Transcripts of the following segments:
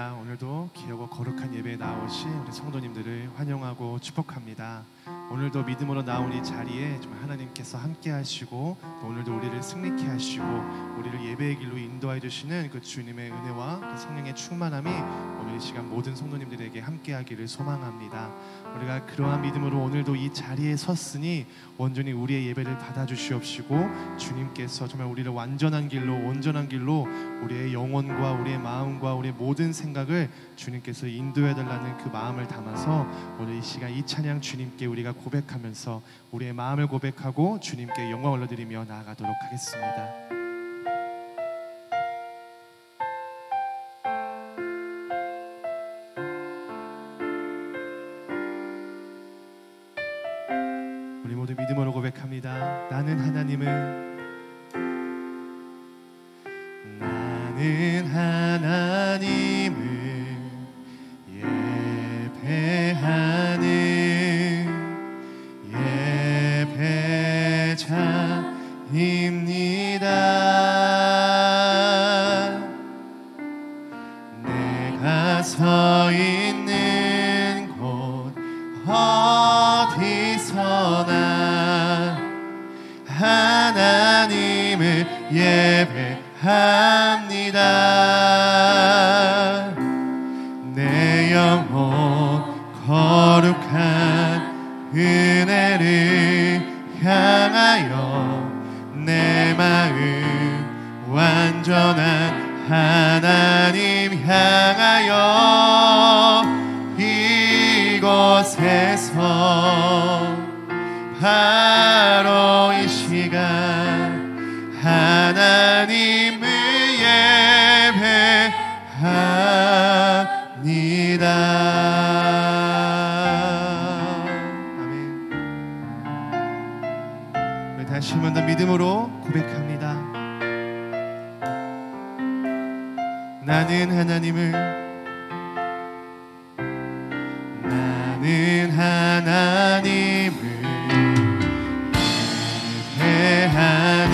할렐루야. 오늘도 귀하고 거룩한 예배에 나오신 우리 성도님들을 환영하고 축복합니다. 오늘도 믿음으로 나온 이 자리에 정말 하나님께서 함께 하시고 또 오늘도 우리를 승리케 하시고 우리를 예배의 길로 인도해 주시는 그 주님의 은혜와 그 성령의 충만함이 오늘 이 시간 모든 성도님들에게 함께 하기를 소망합니다. 우리가 그러한 믿음으로 오늘도 이 자리에 섰으니 온전히 우리의 예배를 받아주시옵시고 주님께서 정말 우리를 완전한 길로 온전한 길로 우리의 영혼과 우리의 마음과 우리의 모든 생각을 주님께서 인도해달라는 그 마음을 담아서 오늘 이 시간 이 찬양 주님께 우리가 고백하면서 우리의 마음을 고백하고 주님께 영광을 올려드리며 나아가도록 하겠습니다. 우리 모두 믿음으로 고백합니다. 나는 하나님을 예배하는 예배자입니다. 내가 서 있는 곳 어디서나 하나님을 예배합니다. 내 영혼 거룩한 은혜를 향하여 내 마음 완전한 하나님 향하여 이곳에서 바로 이 시간 하나님을 예배합니다. 아멘. 우리 다시 한 번 더 믿음으로 고백합니다. 나는 하나님을 예배하는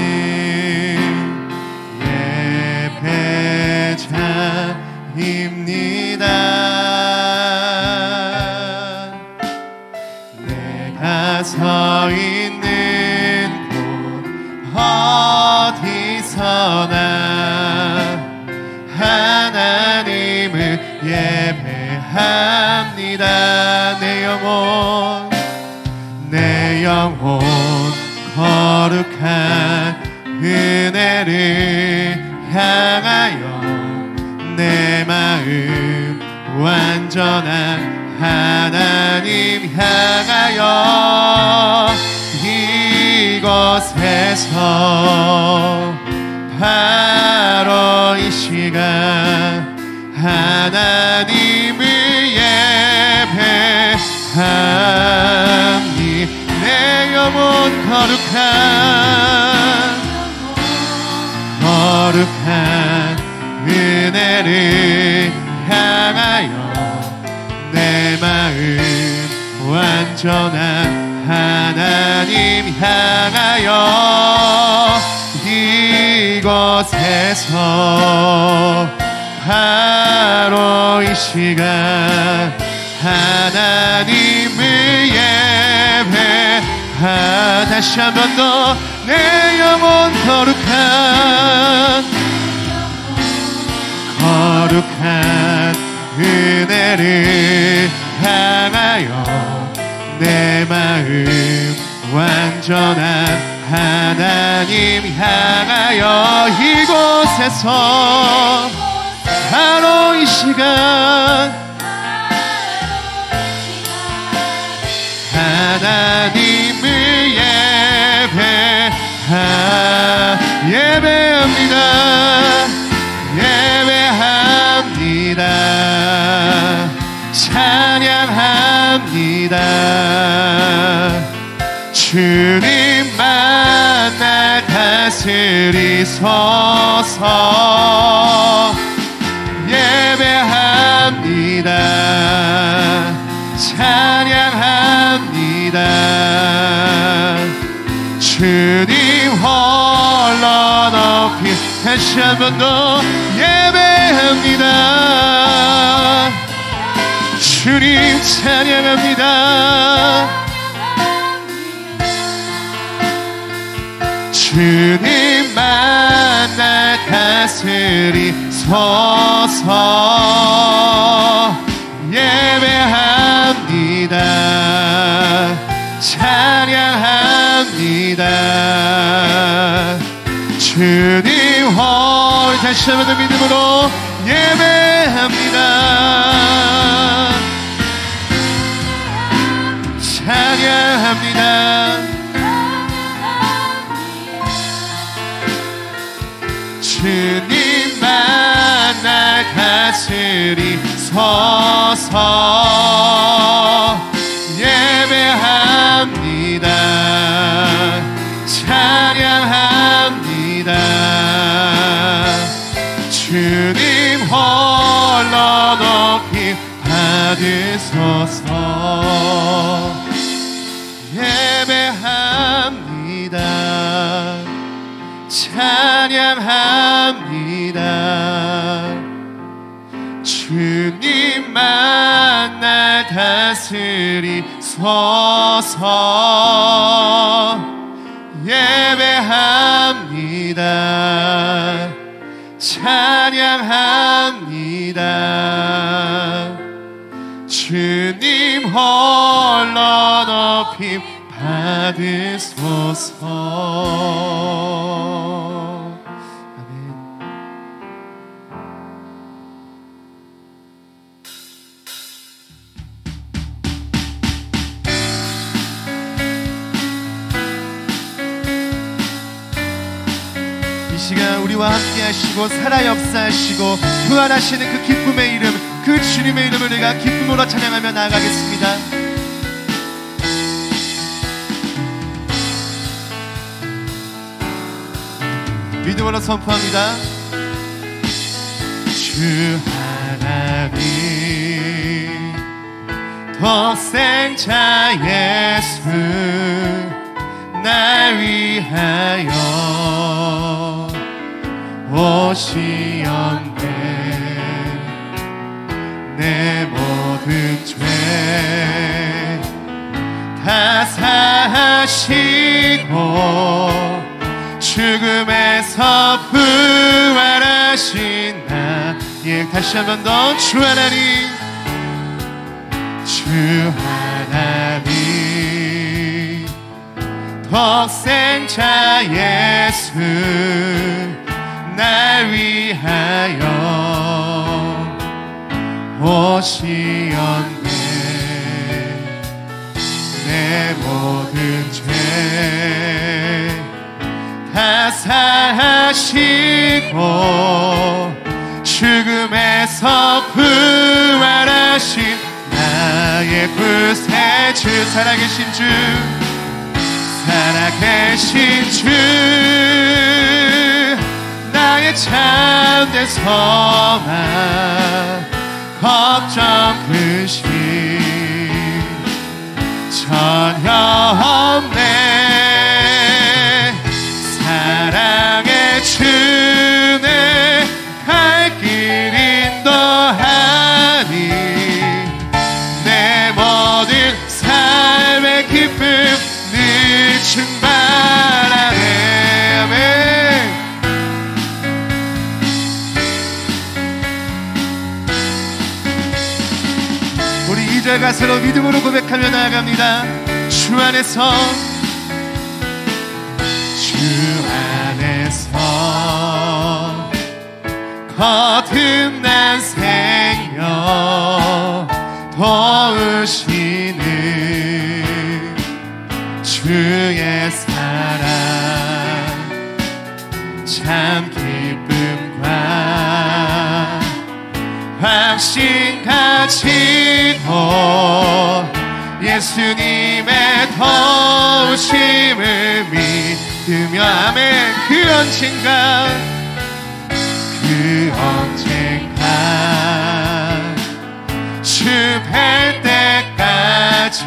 예배자입니다. 내가 서 있는 곳 어디서나 하나님을 예배합니다. 내 영혼 거룩한 은혜를 향하여 내 마음 완전한 하나님 향하여 이곳에서 바로 이 시간 하나님을 예배합니다. 내 영혼 거룩한 은혜를 향하여 내 마음 완전한 하나님 향하여 이곳에서 바로 이 시간 하나님을 다시 한 번 더 내 영혼 거룩한 은혜를 향하여 내 마음 완전한 하나님 향하여 이곳에서 바로 이 시간 하나님을 예배합니다. 찬양합니다. 주님만 날 다스리소서. 예배합니다. 찬양합니다. 주님 홀로 높이 다시 한 번 더 예배합니다. 주님 찬양합니다. 주님만 날 다스리소서. 예배합니다. 찬양합니다. 주님 홀 다시 한번 더 믿음으로 예배합니다. 찬양합니다. 주님만 날 다스리소서. 예배합니다. 찬양합니다. 주님 홀로 높임 받으소서. 예배합니다. 찬양합니다. 주님만 날 다스리소서. 예배합니다. 찬양합니다. 주님 홀로 높임 받으소서. 이 시간 우리와 함께 하시고 살아 역사하시고 부활하시는 그 기쁨의 이름, 그 주님의 이름을 우리가 기쁨으로 찬양하며 나아가겠습니다. 믿음으로 선포합니다. 주 하나님 독생자 예수 날 위하여 오시었네. 내 모든 죄 다 사하시고 죽음에서 부활하신 나의 다시 한 번 더 주 하나님, 주 하나님 독생자 예수 날 위하여 오시었네. 내 모든 죄 다 사하시고 죽음에서 부활하신 나의 구세주, 살아계신 주, 살아계신 주, 나의 참된 소망, 걱정 근심 전혀 없네. 사랑의 주내 갈 길 인도하니 내 모든 삶의 기쁨 늘 충만하네. 아멘. 우리 2절 가사로 믿음으로 고백하며 나아갑니다. 주 안에서, 주 안에서 거듭난 생명 도우시는 주의 사랑 참 기쁨과 확신 가지고 예수님의 도우심을 믿으며 아멘. 그 언젠가 주 뵐 때까지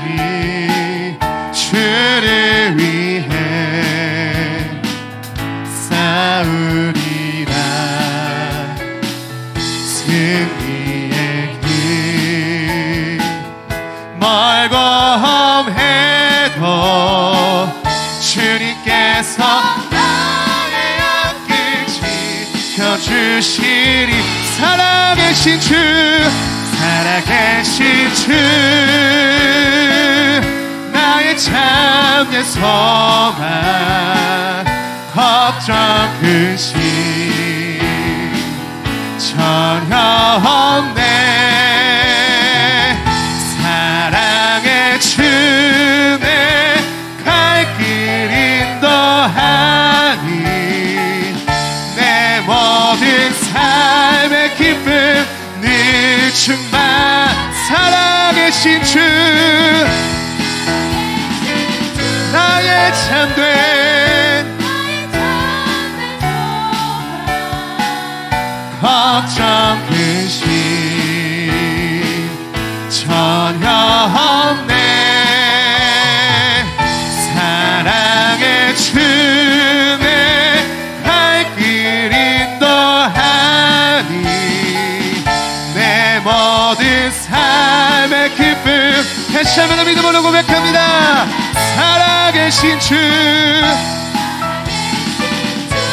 주를 위해 싸우리라. 주님께서 나의 앞길 지켜주시리. 살아계신 주, 살아계신 주, 나의 참된 소망, 걱정 근심 전혀 없네. 사랑의 주네 갈 길 인도하니 내 모든 삶의 기쁨 늘 충만. 살아계신 주, 나의 참된 걱정 근심 전혀 없네. 사랑의 주네 갈 길 인도하니 내 모든 삶의 기쁨. 다시 한번 믿음으로 고백합니다. 살아계신 주,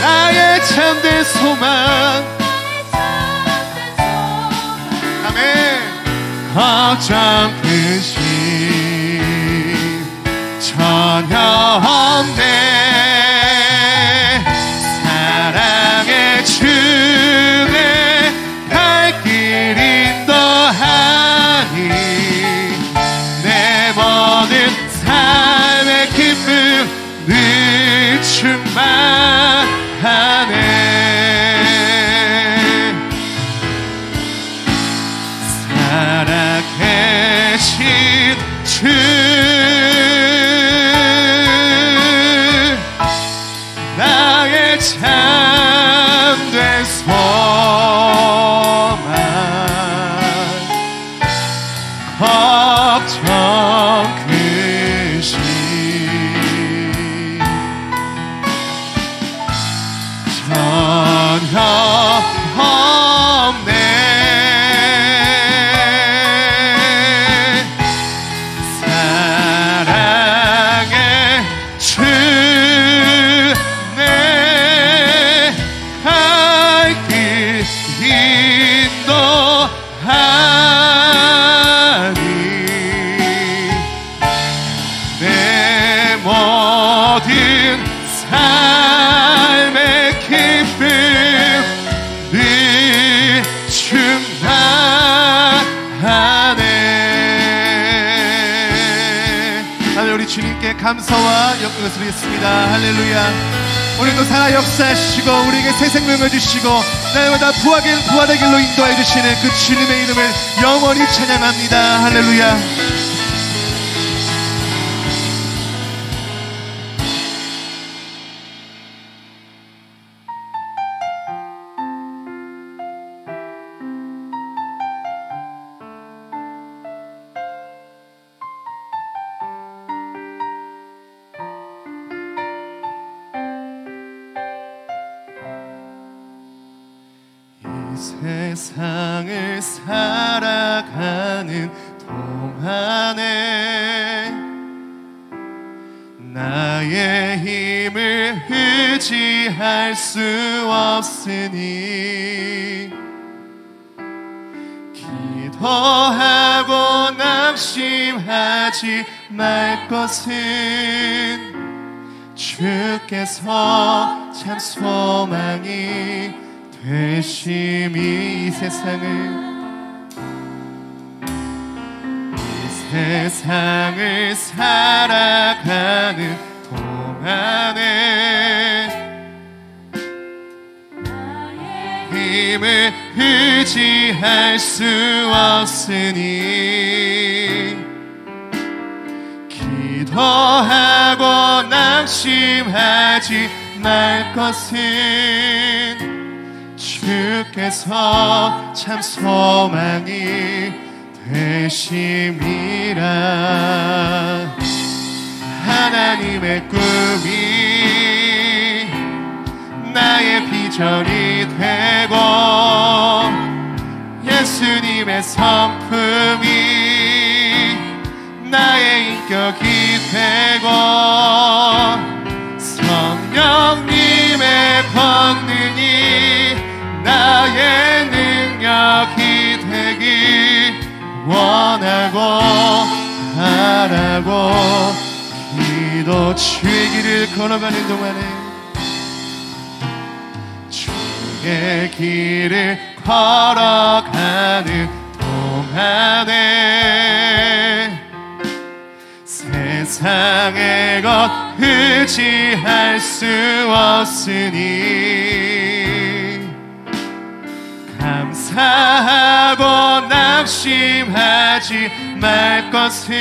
나의 참된 소망. 아멘. 걱정 근심 전혀 없네. 사랑의 주네 갈 길 인도하니 내 모든 삶의 기쁨 늘 충만하네. 살아계신 주, 나의 참된 소망, 걱정 근심 전혀 없네. 사랑의 주네 갈 길 인도하니 내 모든 삶의 기쁨 늘 충만하네. 하나님, 우리 주님께 감사와 영광을 드리겠습니다. 할렐루야. 오늘도 살아 역사하시고 우리에게 새 생명을 주시고 날마다 부활의 길로 인도해 주시는 그 주님의 이름을 영원히 찬양합니다. 할렐루야. 세상을 살아가는 동안에 나의 힘을 의지할 수 없으니 기도하고 낙심하지 말 것은 주께서 참 소망이 되심이. 이 세상을 살아가는 동안에 힘을 의지할 수 없으니 기도하고 낙심하지 말 것은 주께서 참 소망이 되심이라. 하나님의 꿈이 나의 비전이 되고 예수님의 성품이 나의 인격이 되고 원하고 바라고 기도 주의 길을 걸어가는 동안에 주의 길을 걸어가는 동안에 세상의 것 의지할 수 없으니 감사하고 낙심하지 말 것은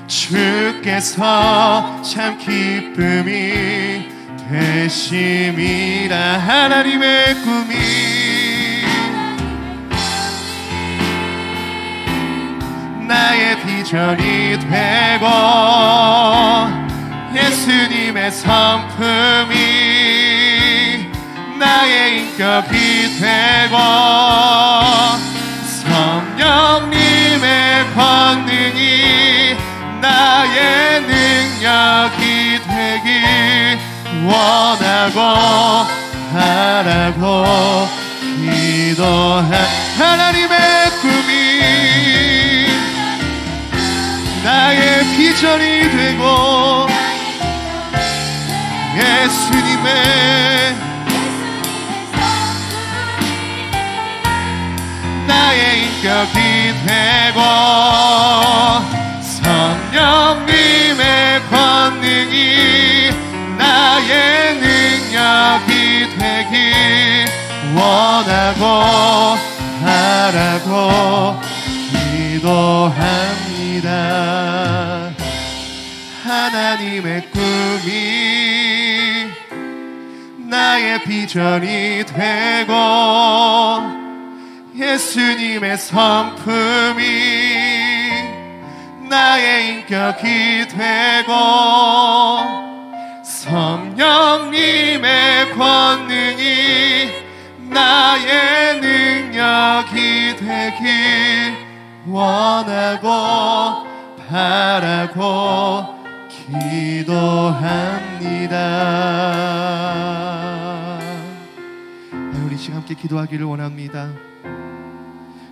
주께서 참 기쁨이 되심이라. 하나님의 꿈이 나의 비전이 되고 예수님의 성품이 나의 인격이 되고 성령님의 권능이 나의 능력이 되길 원하고 바라고 기도한 하나님의 꿈이 나의 비전이 되고 예수님의 나의 인격이 되고 성령님의 권능이 나의 능력이 되길 원하고 바라고 기도합니다. 하나님의 꿈이 나의 비전이 되고 예수님의 성품이 나의 인격이 되고 성령님의 권능이 나의 능력이 되길 원하고 바라고 기도합니다. 우리 지금 함께 기도하기를 원합니다.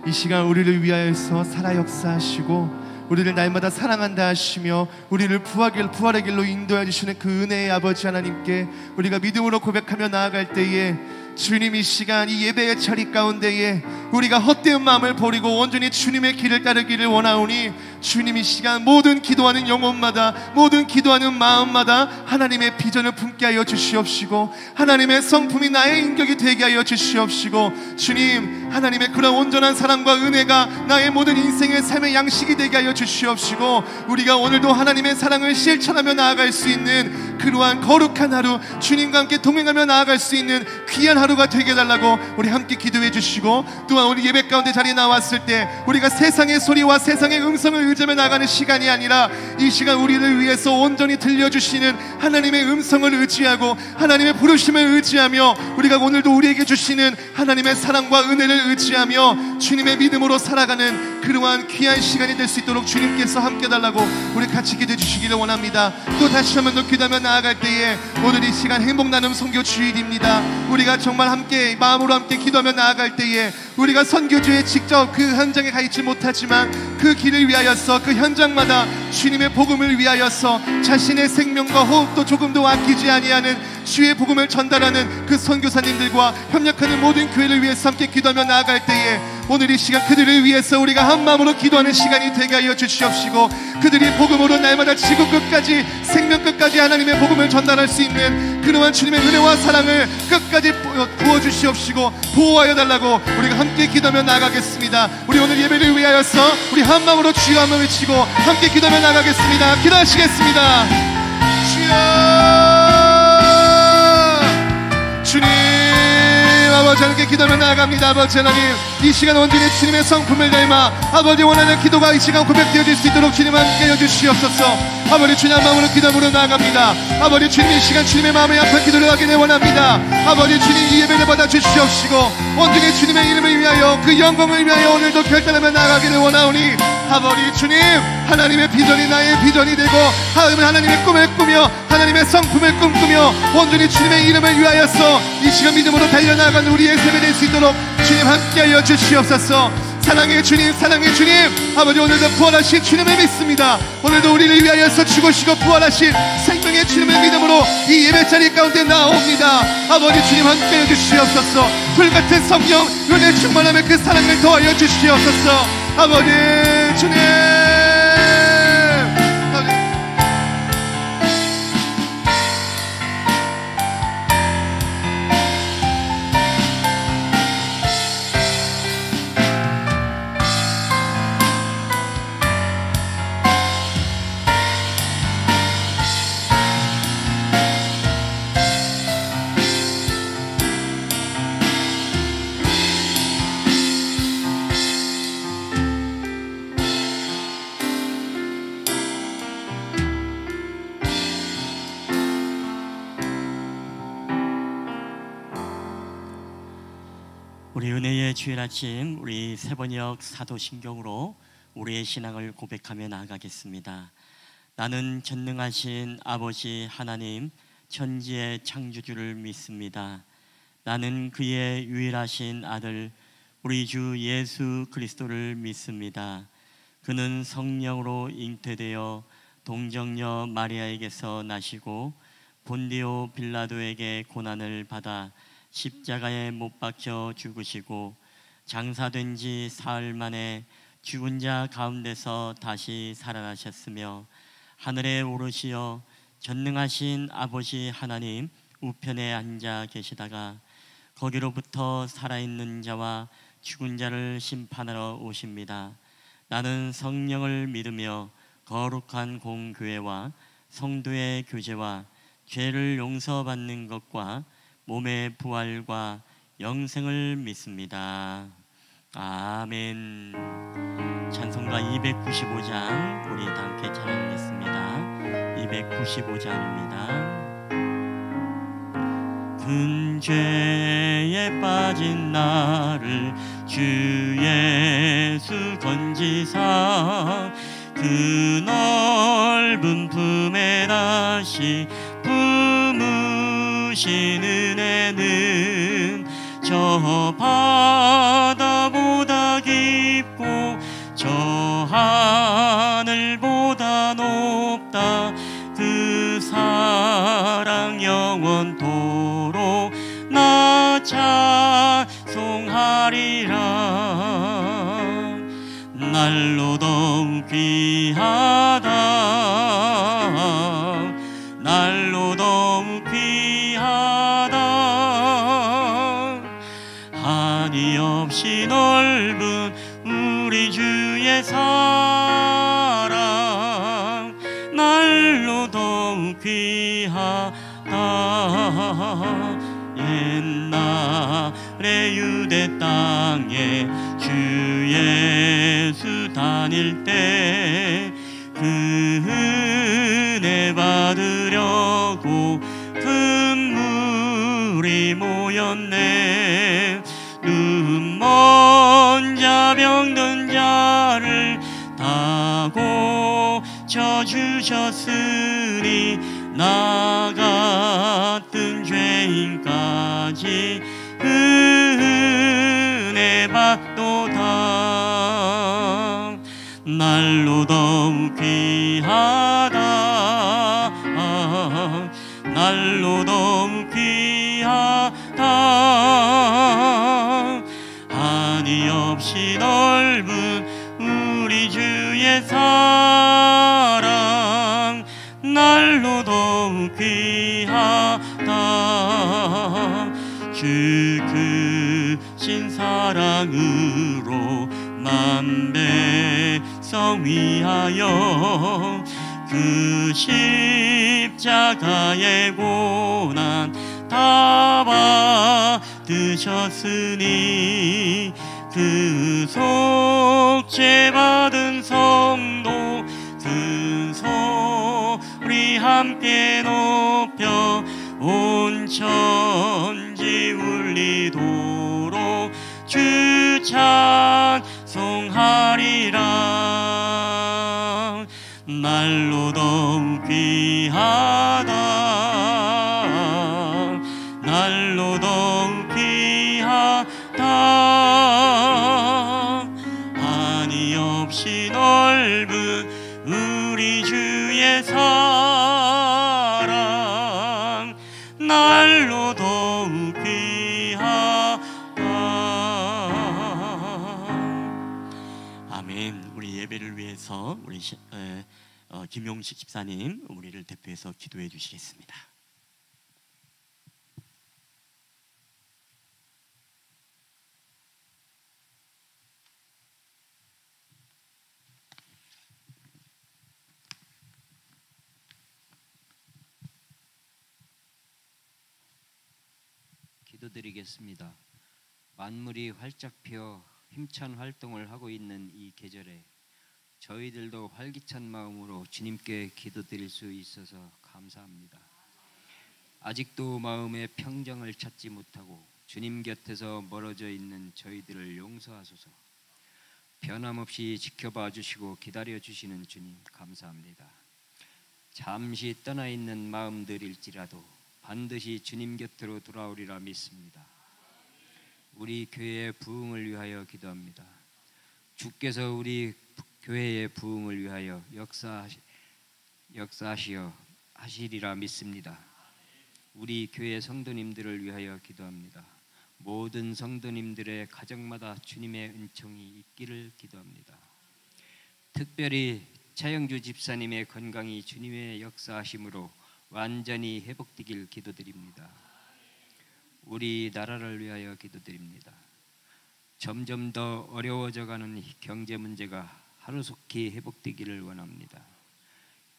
이 시간 우리를 위하여서 살아 역사하시고 우리를 날마다 사랑한다 하시며 우리를 부활의 길로 인도해 주시는 그 은혜의 아버지 하나님께 우리가 믿음으로 고백하며 나아갈 때에 주님, 이 시간 이 예배의 자리 가운데에 우리가 헛되은 마음을 버리고 온전히 주님의 길을 따르기를 원하오니 주님, 이 시간 모든 기도하는 영혼마다 모든 기도하는 마음마다 하나님의 비전을 품게 하여 주시옵시고 하나님의 성품이 나의 인격이 되게 하여 주시옵시고 주님, 하나님의 그런 온전한 사랑과 은혜가 나의 모든 인생의 삶의 양식이 되게 하여 주시옵시고 우리가 오늘도 하나님의 사랑을 실천하며 나아갈 수 있는 그러한 거룩한 하루, 주님과 함께 동행하며 나아갈 수 있는 귀한 하루가 되게 해달라고 우리 함께 기도해 주시고, 또한 우리 예배 가운데 자리에 나왔을 때 우리가 세상의 소리와 세상의 음성을 의지하며 나가는 시간이 아니라 이 시간 우리를 위해서 온전히 들려주시는 하나님의 음성을 의지하고 하나님의 부르심을 의지하며 우리가 오늘도 우리에게 주시는 하나님의 사랑과 은혜를 의지하며 주님의 믿음으로 살아가는 그러한 귀한 시간이 될 수 있도록 주님께서 함께 달라고 우리 같이 기도해 주시기를 원합니다. 또 다시 한번 더 기도하며 나아갈 때에 오늘 이 시간 행복 나눔 선교 주일입니다. 우리가 정말 함께 마음으로 함께 기도하며 나아갈 때에 우리가 선교주에 직접 그 현장에 가 있지 못하지만 그 길을 위하여서 그 현장마다 주님의 복음을 위하여서 자신의 생명과 호흡도 조금도 아끼지 아니하는 주의 복음을 전달하는 그 선교사님들과 협력하는 모든 교회를 위해서 함께 기도하며 나아갈 때에 오늘 이 시간 그들을 위해서 우리가 한 마음으로 기도하는 시간이 되게 하여 주시옵시고 그들이 복음으로 날마다 지구 끝까지 생명 끝까지 하나님의 복음을 전달할 수 있는 그러한 주님의 은혜와 사랑을 끝까지 부어주시옵시고 보호하여 달라고 우리가 함께 기도하며 나아가겠습니다. 우리 오늘 예배를 위하여서 우리 한 마음으로 주여 한번 외치고 함께 기도하며 나아가겠습니다. 기도하시겠습니다. 주여, 주님, 아버지 하나님께 기도하며 나아갑니다. 아버지 하나님, 이 시간 온전히 주님의 성품을 닮아 아버지 원하는 기도가 이 시간 고백되어질 수 있도록 주님 함께 해주시옵소서. 아버지 주님 마음으로 기도하며 나아갑니다. 아버지 주님, 이 시간 주님의 마음에 약한 기도를 하기를 원합니다. 아버지 주님, 이 예배를 받아 주시옵시고 온전히 주님의 이름을 위하여 그 영광을 위하여 오늘도 결단하며 나아가기를 원하오니 아버지 주님, 하나님의 비전이 나의 비전이 되고 하나님의 꿈을 꾸며 하나님의 성품을 꿈꾸며 온전히 주님의 이름을 위하여서 이 시간 믿음으로 달려나가는 우리의 삶이 될 수 있도록 주님 함께하여 주시옵소서. 사랑의 주님, 사랑의 주님, 아버지 오늘도 부활하신 주님을 믿습니다. 오늘도 우리를 위하여서 죽으시고 부활하신 생명의 주님을 믿음으로 이 예배자리 가운데 나옵니다. 아버지 주님 함께해 주시옵소서. 불같은 성령 은혜 충만함의 그 사랑을 더하여 주시옵소서. 아버지 주님, 우리 은혜의 주일 아침, 우리 세번역 사도신경으로 우리의 신앙을 고백하며 나아가겠습니다. 나는 전능하신 아버지 하나님, 천지의 창조주를 믿습니다. 나는 그의 유일하신 아들 우리 주 예수 그리스도를 믿습니다. 그는 성령으로 잉태되어 동정녀 마리아에게서 나시고 본디오 빌라도에게 고난을 받아 십자가에 못 박혀 죽으시고 장사된 지 사흘 만에 죽은 자 가운데서 다시 살아나셨으며 하늘에 오르시어 전능하신 아버지 하나님 우편에 앉아 계시다가 거기로부터 살아있는 자와 죽은 자를 심판하러 오십니다. 나는 성령을 믿으며 거룩한 공교회와 성도의 교제와 죄를 용서받는 것과 몸의 부활과 영생을 믿습니다. 아멘. 찬송가 295장 우리 다 함께 찬양하겠습니다. 295장입니다. 큰 죄에 빠진 나를 주 예수 건지사 그 넓은 품에 다시 품으신 은혜는 저 바다보다 깊고 저 하늘보다 높다. 그 사랑 영원토록 나 찬송하리라. 날로 더욱 귀하다. 날로 더욱 귀하다. 한이 없이 넓은 우리 주의 사랑 날로 더욱 귀하다. 옛날에 유대 땅에 주 예수 다닐 때 그 은혜 받으려고 큰 물이 모였네. 눈먼 자 병든 자를 다 고쳐주셨으니 나 같은 죄인까지 은혜 받도다. 날로 더욱 귀하다. 날로 더욱 귀하다. 한이 없이 넓은 우리 주의 사랑 날로 더욱 귀하다. 주 크신 사랑으로 만백성 위하여 그 십자가의 고난 다 받으셨으니 그 속죄 받은 성도 큰 소리 함께 높여 온 천지 울리도록 주 찬송하리라. 날로 더욱 귀하다. 날로 더욱 귀하다. 날로 더욱 귀하다. 아멘. 우리 예배를 위해서 우리 김용식 집사님 우리를 대표해서 기도해 주시겠습니다. 기도드리겠습니다. 만물이 활짝 피어 힘찬 활동을 하고 있는 이 계절에 저희들도 활기찬 마음으로 주님께 기도드릴 수 있어서 감사합니다. 아직도 마음의 평정을 찾지 못하고 주님 곁에서 멀어져 있는 저희들을 용서하소서. 변함없이 지켜봐 주시고 기다려 주시는 주님 감사합니다. 잠시 떠나 있는 마음들일지라도 반드시 주님 곁으로 돌아오리라 믿습니다. 우리 교회의 부흥을 위하여 기도합니다. 주께서 우리 교회의 부흥을 위하여 역사하시어 하시리라 믿습니다. 우리 교회 성도님들을 위하여 기도합니다. 모든 성도님들의 가정마다 주님의 은총이 있기를 기도합니다. 특별히 차영주 집사님의 건강이 주님의 역사하심으로 완전히 회복되길 기도드립니다. 우리 나라를 위하여 기도드립니다. 점점 더 어려워져가는 경제 문제가 하루속히 회복되기를 원합니다.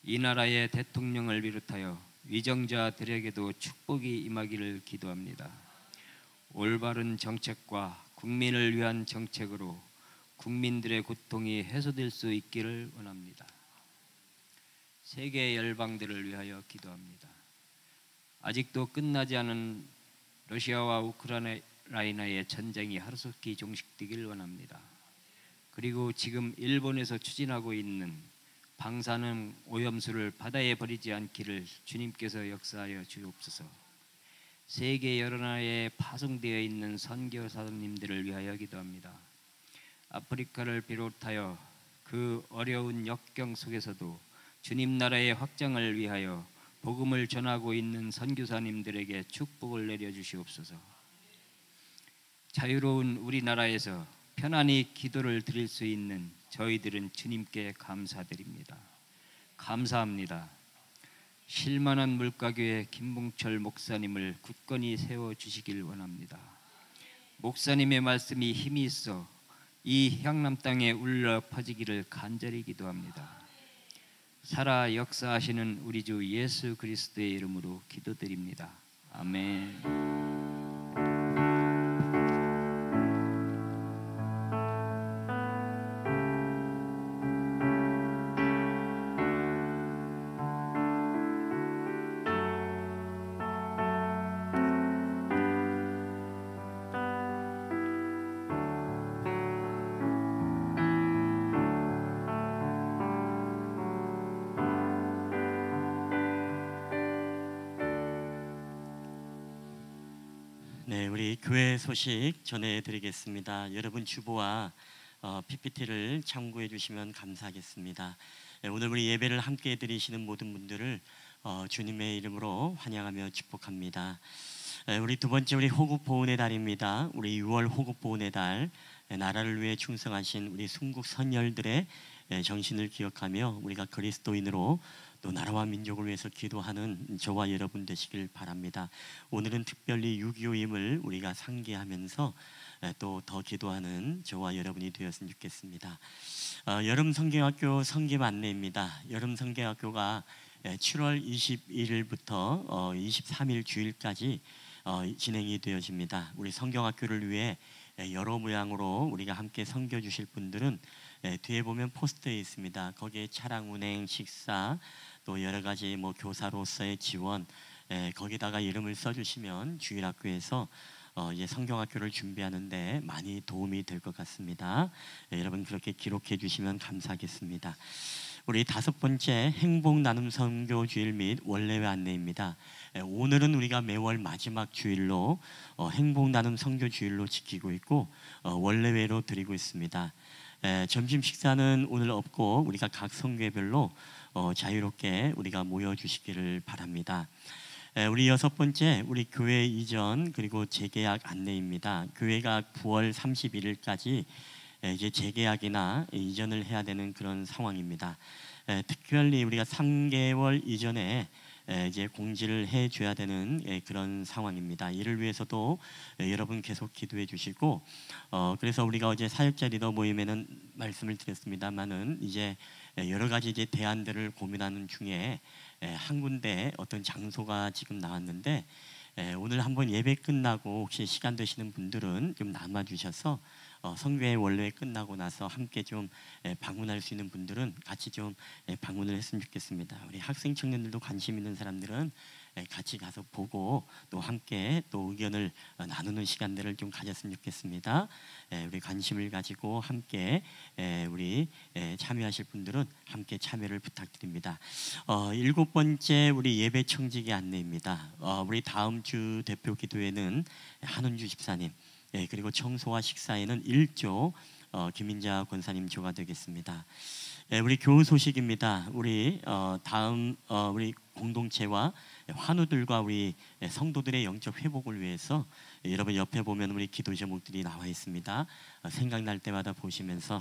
이 나라의 대통령을 비롯하여 위정자들에게도 축복이 임하기를 기도합니다. 올바른 정책과 국민을 위한 정책으로 국민들의 고통이 해소될 수 있기를 원합니다. 세계 열방들을 위하여 기도합니다. 아직도 끝나지 않은 러시아와 우크라이나의 전쟁이 하루속히 종식되기를 원합니다. 그리고 지금 일본에서 추진하고 있는 방사능 오염수를 바다에 버리지 않기를 주님께서 역사하여 주옵소서. 세계 여러 나라에 파송되어 있는 선교사님들을 위하여 기도합니다. 아프리카를 비롯하여 그 어려운 역경 속에서도 주님 나라의 확장을 위하여 복음을 전하고 있는 선교사님들에게 축복을 내려주시옵소서. 자유로운 우리나라에서 편안히 기도를 드릴 수 있는 저희들은 주님께 감사드립니다. 감사합니다. 실만한 물가교회 김봉철 목사님을 굳건히 세워주시길 원합니다. 목사님의 말씀이 힘이 있어 이 향남 땅에 울려 퍼지기를 간절히 기도합니다. 살아 역사하시는 우리 주 예수 그리스도의 이름으로 기도드립니다. 아멘. 네, 우리 교회 소식 전해드리겠습니다. 여러분 주보와 PPT를 참고해 주시면 감사하겠습니다. 오늘 우리 예배를 함께 드리시는 모든 분들을 주님의 이름으로 환영하며 축복합니다. 우리 두 번째 우리 호국 보훈의 달입니다. 우리 6월 호국 보훈의 달, 나라를 위해 충성하신 우리 순국 선열들의 정신을 기억하며 우리가 그리스도인으로 또 나라와 민족을 위해서 기도하는 저와 여러분 되시길 바랍니다. 오늘은 특별히 6.25임을 우리가 상기하면서 또 더 기도하는 저와 여러분이 되었으면 좋겠습니다. 여름 성경학교 성김 안내입니다. 여름 성경학교가 7월 21일부터 23일 주일까지 진행이 되어집니다. 우리 성경학교를 위해 여러 모양으로 우리가 함께 섬겨 주실 분들은 뒤에 보면 포스터에 있습니다. 거기에 차량 운행, 식사, 또 여러 가지 교사로서의 지원, 거기다가 이름을 써주시면 주일학교에서 이제 성경학교를 준비하는데 많이 도움이 될 것 같습니다. 여러분 그렇게 기록해 주시면 감사하겠습니다. 우리 다섯 번째 행복 나눔 선교 주일 및 원래회 안내입니다. 오늘은 우리가 매월 마지막 주일로 행복 나눔 선교 주일로 지키고 있고 원래회로 드리고 있습니다. 점심 식사는 오늘 없고 우리가 각 성교회별로 자유롭게 우리가 모여 주시기를 바랍니다. 우리 여섯 번째, 우리 교회 이전 그리고 재계약 안내입니다. 교회가 9월 31일까지 이제 재계약이나 이전을 해야 되는 그런 상황입니다. 특별히 우리가 3개월 이전에 이제 공지를 해줘야 되는 그런 상황입니다. 이를 위해서도 여러분 계속 기도해 주시고, 그래서 우리가 어제 사역자 리더 모임에는 말씀을 드렸습니다만은 이제 여러 가지 이제 대안들을 고민하는 중에 한 군데 어떤 장소가 지금 나왔는데, 오늘 한번 예배 끝나고 혹시 시간 되시는 분들은 좀 남아 주셔서 성교회 원래 끝나고 나서 함께 좀 방문할 수 있는 분들은 같이 좀 방문을 했으면 좋겠습니다. 우리 학생 청년들도 관심 있는 사람들은 같이 가서 보고 또 함께 또 의견을 나누는 시간들을 좀 가졌으면 좋겠습니다. 우리 관심을 가지고 함께 우리 참여하실 분들은 함께 참여를 부탁드립니다. 7번째 우리 예배 청지기 안내입니다. 우리 다음 주 대표 기도회는 한은주 집사님, 그리고 청소와 식사에는 1조 김인자 권사님 조가 되겠습니다. 우리 교우 소식입니다. 우리 다음 우리 공동체와 환우들과 우리 성도들의 영적 회복을 위해서 여러분 옆에 보면 우리 기도 제목들이 나와 있습니다. 생각날 때마다 보시면서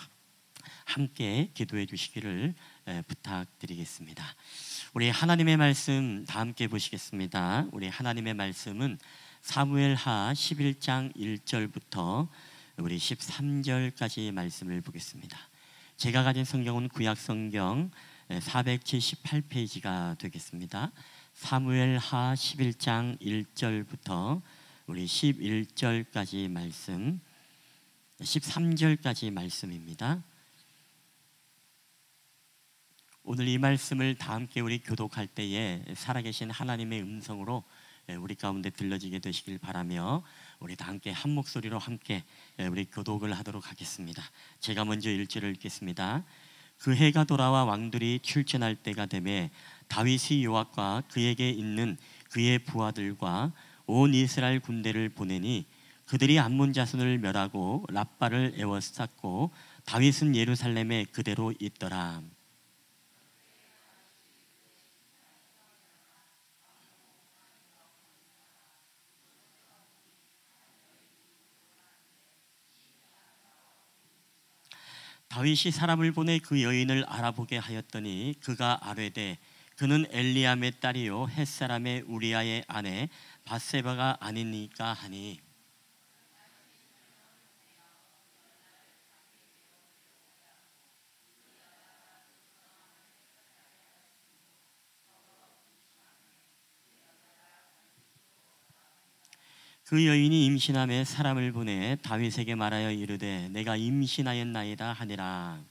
함께 기도해 주시기를 부탁드리겠습니다. 우리 하나님의 말씀 다 함께 보시겠습니다. 우리 하나님의 말씀은 사무엘하 11장 1절부터 우리 13절까지 말씀을 보겠습니다. 제가 가진 성경은 구약 성경 478페이지가 되겠습니다. 사무엘하 11장 1절부터 우리 11절까지 말씀, 13절까지 말씀입니다. 오늘 이 말씀을 다 함께 우리 교독할 때에 살아계신 하나님의 음성으로 우리 가운데 들려지게 되시길 바라며 우리 다 함께 한 목소리로 함께 우리 교독을 하도록 하겠습니다. 제가 먼저 1절을 읽겠습니다. 그 해가 돌아와 왕들이 출전할 때가 되매 다윗이 요압과 그에게 있는 그의 부하들과 온 이스라엘 군대를 보내니 그들이 암몬 자손을 멸하고 랍바를 에워쌌고 다윗은 예루살렘에 그대로 있더라. 다윗이 사람을 보내 그 여인을 알아보게 하였더니 그가 아뢰되 그는 엘리암의 딸이요 햇사람의 우리아의 아내 밧세바가 아니니까 하니, 그 여인이 임신함에 사람을 보내 다윗에게 말하여 이르되 내가 임신하였나이다 하니라.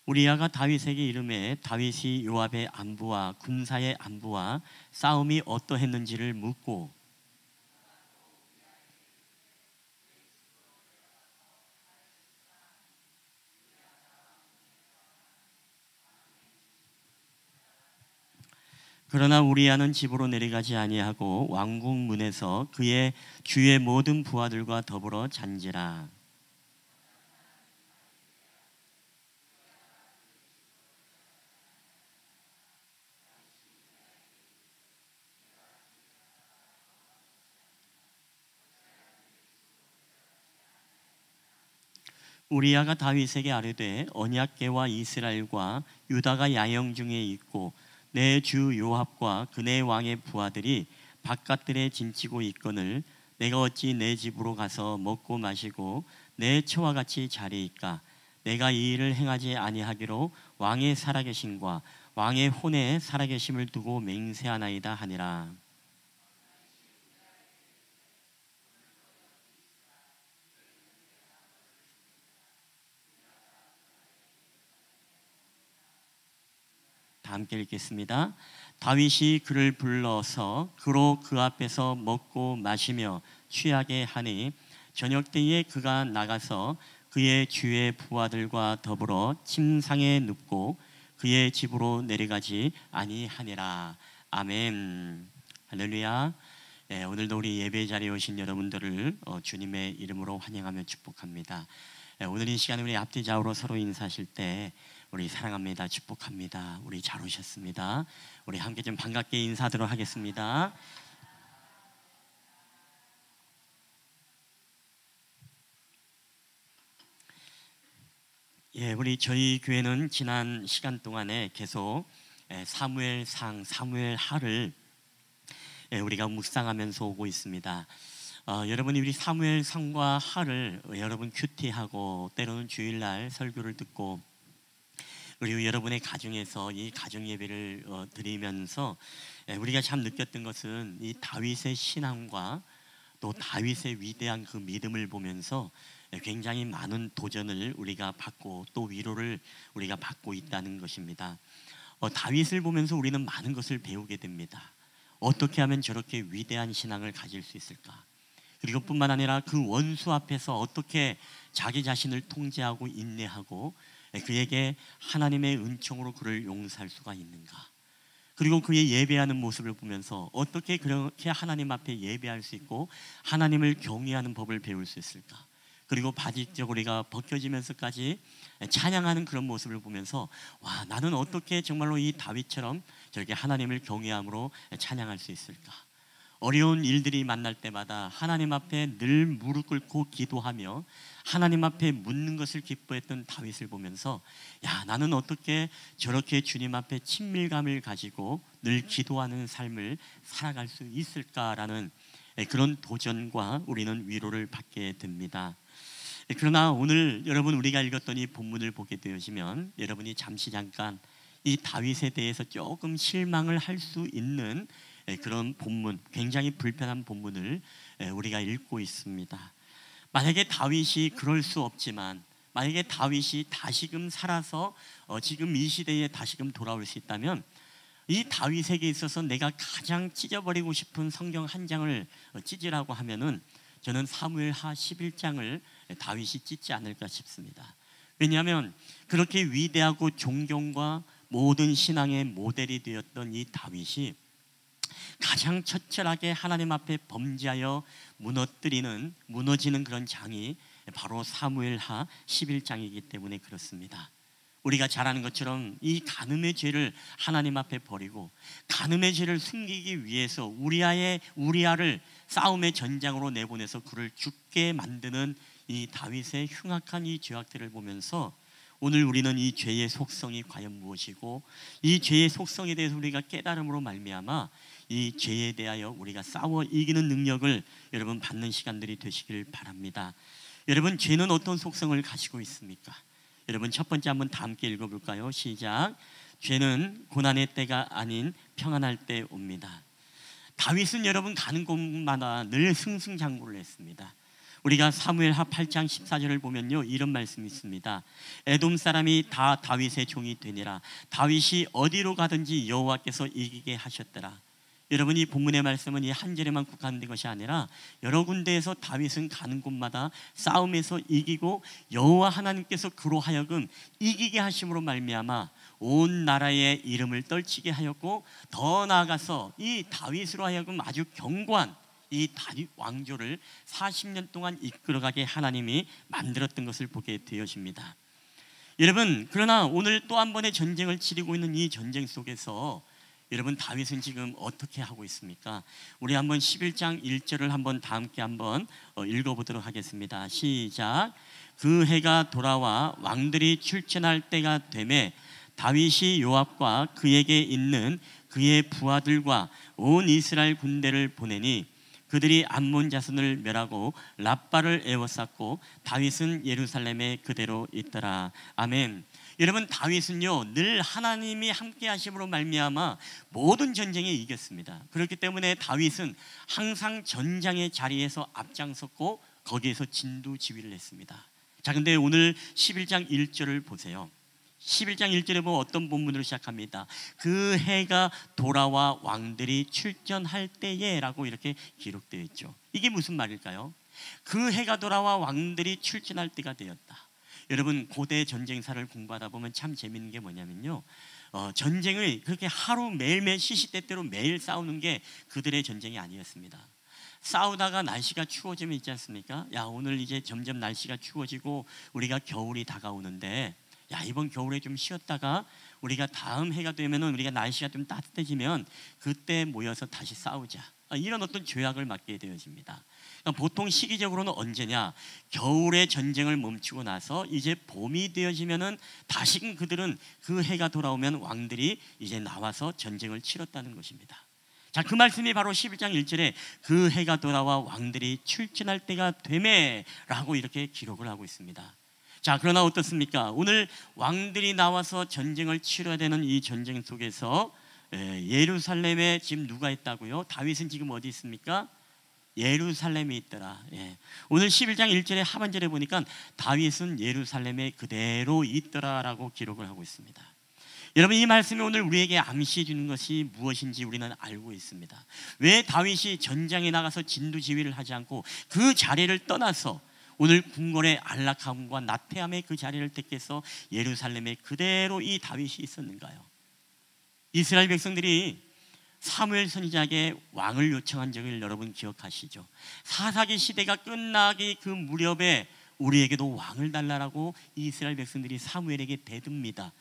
우리아가 다윗에게 이르매 다윗이 요압의 안부와 군사의 안부와 싸움이 어떠했는지를 묻고 그러나 우리아는 집으로 내려가지 아니하고 왕궁 문에서 그의 주의 모든 부하들과 더불어 잔지라. 우리아가 다윗에게 아뢰되 언약궤와 이스라엘과 유다가 야영 중에 있고 내 주 요압과 그네 왕의 부하들이 바깥들에 진치고 있거늘 내가 어찌 내 집으로 가서 먹고 마시고 내 처와 같이 자리이까. 내가 이 일을 행하지 아니하기로 왕의 살아계심과 왕의 혼의 살아계심을 두고 맹세하나이다 하니라. 다 함께 읽겠습니다. 다윗이 그를 불러서 그로 그 앞에서 먹고 마시며 취하게 하니 저녁 때에 그가 나가서 그의 주의 부하들과 더불어 침상에 눕고 그의 집으로 내려가지 아니하니라. 아멘. 할렐루야. 오늘도 우리 예배 자리에 오신 여러분들을 주님의 이름으로 환영하며 축복합니다. 오늘 이 시간에 우리 앞뒤 좌우로 서로 인사하실 때 우리 사랑합니다, 축복합니다, 우리 잘 오셨습니다. 우리 함께 좀 반갑게 인사하도록 하겠습니다. 우리 저희 교회는 지난 시간 동안에 계속 사무엘상, 사무엘하를 우리가 묵상하면서 오고 있습니다. 여러분이 우리 사무엘상과 하를 여러분 큐티하고 때로는 주일날 설교를 듣고 그리고 여러분의 가정에서 이 가정 예배를 드리면서 우리가 참 느꼈던 것은 이 다윗의 신앙과 또 다윗의 위대한 그 믿음을 보면서 굉장히 많은 도전을 우리가 받고 또 위로를 우리가 받고 있다는 것입니다. 다윗을 보면서 우리는 많은 것을 배우게 됩니다. 어떻게 하면 저렇게 위대한 신앙을 가질 수 있을까? 그리고 뿐만 아니라 그 원수 앞에서 어떻게 자기 자신을 통제하고 인내하고 그에게 하나님의 은총으로 그를 용서할 수가 있는가? 그리고 그의 예배하는 모습을 보면서 어떻게 그렇게 하나님 앞에 예배할 수 있고 하나님을 경외하는 법을 배울 수 있을까? 그리고 바지저고리가 벗겨지면서까지 찬양하는 그런 모습을 보면서 와, 나는 어떻게 정말로 이 다윗처럼 저렇게 하나님을 경외함으로 찬양할 수 있을까? 어려운 일들이 만날 때마다 하나님 앞에 늘 무릎 꿇고 기도하며 하나님 앞에 묻는 것을 기뻐했던 다윗을 보면서 야, 나는 어떻게 저렇게 주님 앞에 친밀감을 가지고 늘 기도하는 삶을 살아갈 수 있을까라는 그런 도전과 우리는 위로를 받게 됩니다. 그러나 오늘 여러분 우리가 읽었던 이 본문을 보게 되시면 여러분이 잠깐 이 다윗에 대해서 조금 실망을 할 수 있는 그런 본문, 굉장히 불편한 본문을 우리가 읽고 있습니다. 만약에 다윗이 그럴 수 없지만 만약에 다윗이 다시금 살아서 지금 이 시대에 다시금 돌아올 수 있다면 이 다윗에게 있어서 내가 가장 찢어버리고 싶은 성경 한 장을 찢으라고 하면은 저는 사무엘하 11장을 다윗이 찢지 않을까 싶습니다. 왜냐하면 그렇게 위대하고 존경과 모든 신앙의 모델이 되었던 이 다윗이 가장 처절하게 하나님 앞에 범죄하여 무너지는 그런 장이 바로 사무엘하 11장이기 때문에 그렇습니다. 우리가 잘 아는 것처럼 이 간음의 죄를 하나님 앞에 버리고 간음의 죄를 숨기기 위해서 우리아를 싸움의 전장으로 내보내서 그를 죽게 만드는 이 다윗의 흉악한 이 죄악들을 보면서 오늘 우리는 이 죄의 속성이 과연 무엇이고 이 죄의 속성에 대해서 우리가 깨달음으로 말미암아 이 죄에 대하여 우리가 싸워 이기는 능력을 여러분 받는 시간들이 되시길 바랍니다. 여러분, 죄는 어떤 속성을 가지고 있습니까? 여러분, 첫 번째 한번 다 함께 읽어볼까요? 시작. 죄는 고난의 때가 아닌 평안할 때 옵니다. 다윗은 여러분 가는 곳마다 늘 승승장구를 했습니다. 우리가 사무엘하 8장 14절을 보면요, 이런 말씀이 있습니다. 에돔 사람이 다 다윗의 종이 되니라. 다윗이 어디로 가든지 여호와께서 이기게 하셨더라. 여러분, 이 본문의 말씀은 이 한 절에만 국한된 것이 아니라 여러 군데에서 다윗은 가는 곳마다 싸움에서 이기고 여호와 하나님께서 그로 하여금 이기게 하심으로 말미암아 온 나라의 이름을 떨치게 하였고 더 나아가서 이 다윗으로 하여금 아주 견고한 이 다윗 왕조를 40년 동안 이끌어가게 하나님이 만들었던 것을 보게 되어집니다. 여러분, 그러나 오늘 또 한 번의 전쟁을 치르고 있는 이 전쟁 속에서 여러분, 다윗은 지금 어떻게 하고 있습니까? 우리 한번 11장 1절을 한번 다 함께 한번 읽어보도록 하겠습니다. 시작. 그 해가 돌아와 왕들이 출전할 때가 되매 다윗이 요압과 그에게 있는 그의 부하들과 온 이스라엘 군대를 보내니 그들이 암몬 자손을 멸하고 랍바를 에워쌌고 다윗은 예루살렘에 그대로 있더라. 아멘. 여러분, 다윗은요 늘 하나님이 함께 하심으로 말미암아 모든 전쟁에 이겼습니다. 그렇기 때문에 다윗은 항상 전장의 자리에서 앞장섰고 거기에서 진두지휘를 했습니다. 자, 근데 오늘 11장 1절을 보세요. 11장 1절에 보면 어떤 본문으로 시작합니다. 그 해가 돌아와 왕들이 출전할 때에 라고 이렇게 기록되어 있죠. 이게 무슨 말일까요? 그 해가 돌아와 왕들이 출전할 때가 되었다. 여러분, 고대 전쟁사를 공부하다 보면 참 재밌는 게 뭐냐면요, 전쟁을 그렇게 하루 매일매일 시시때때로 매일 싸우는 게 그들의 전쟁이 아니었습니다. 싸우다가 날씨가 추워지면 있지 않습니까? 야, 오늘 이제 점점 날씨가 추워지고 우리가 겨울이 다가오는데, 야, 이번 겨울에 좀 쉬었다가 우리가 다음 해가 되면은 우리가 날씨가 좀 따뜻해지면 그때 모여서 다시 싸우자. 이런 어떤 조약을 맺게 되어집니다. 그러니까 보통 시기적으로는 언제냐? 겨울에 전쟁을 멈추고 나서 이제 봄이 되어지면은 다시금 그들은 그 해가 돌아오면 왕들이 이제 나와서 전쟁을 치렀다는 것입니다. 자, 그 말씀이 바로 11장 1절에 그 해가 돌아와 왕들이 출전할 때가 되매라고 이렇게 기록을 하고 있습니다. 자, 그러나 어떻습니까? 오늘 왕들이 나와서 전쟁을 치러야 되는 이 전쟁 속에서 예루살렘에 지금 누가 있다고요? 다윗은 지금 어디 있습니까? 예루살렘에 있더라. 오늘 11장 1절에 하반절에 보니까 다윗은 예루살렘에 그대로 있더라라고 기록을 하고 있습니다. 여러분, 이 말씀이 오늘 우리에게 암시해 주는 것이 무엇인지 우리는 알고 있습니다. 왜 다윗이 전장에 나가서 진두지휘를 하지 않고 그 자리를 떠나서 오늘 궁궐의 안락함과 나태함의 그 자리를 택해서 예루살렘에 그대로 이 다윗이 있었는가요? 이스라엘 백성들이 사무엘 선지자에게 왕을 요청한 적을 여러분 기억하시죠? 사사기 시대가 끝나기 그 무렵에 우리에게도 왕을 달라라고 이스라엘 백성들이 사무엘에게 대듭니다.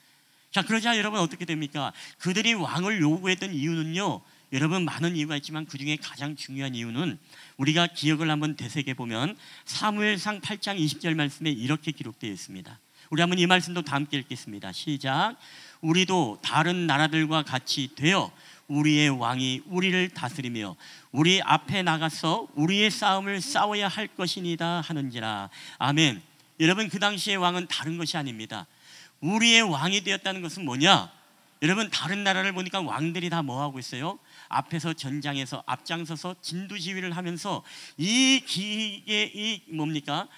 자, 그러자 여러분 어떻게 됩니까? 그들이 왕을 요구했던 이유는요, 여러분 많은 이유가 있지만 그 중에 가장 중요한 이유는 우리가 기억을 한번 되새겨 보면 사무엘상 8장 20절 말씀에 이렇게 기록되어 있습니다. 우리 한번 이 말씀도 다 함께 읽겠습니다. 시작. 우리도 다른 나라들과 같이 되어 우리의 왕이 우리를 다스리며 우리 앞에 나가서 우리의 싸움을 싸워야 할 것이니다 하는지라. 아멘. 여러분, 그 당시의 왕은 다른 것이 아닙니다. 우리의 왕이 되었다는 것은 뭐냐? 여러분, 다른 나라를 보니까 왕들이 다 뭐 하고 있어요? 앞에서 전장에서 앞장서서 진두지휘를 하면서 이 기계 이 뭡니까?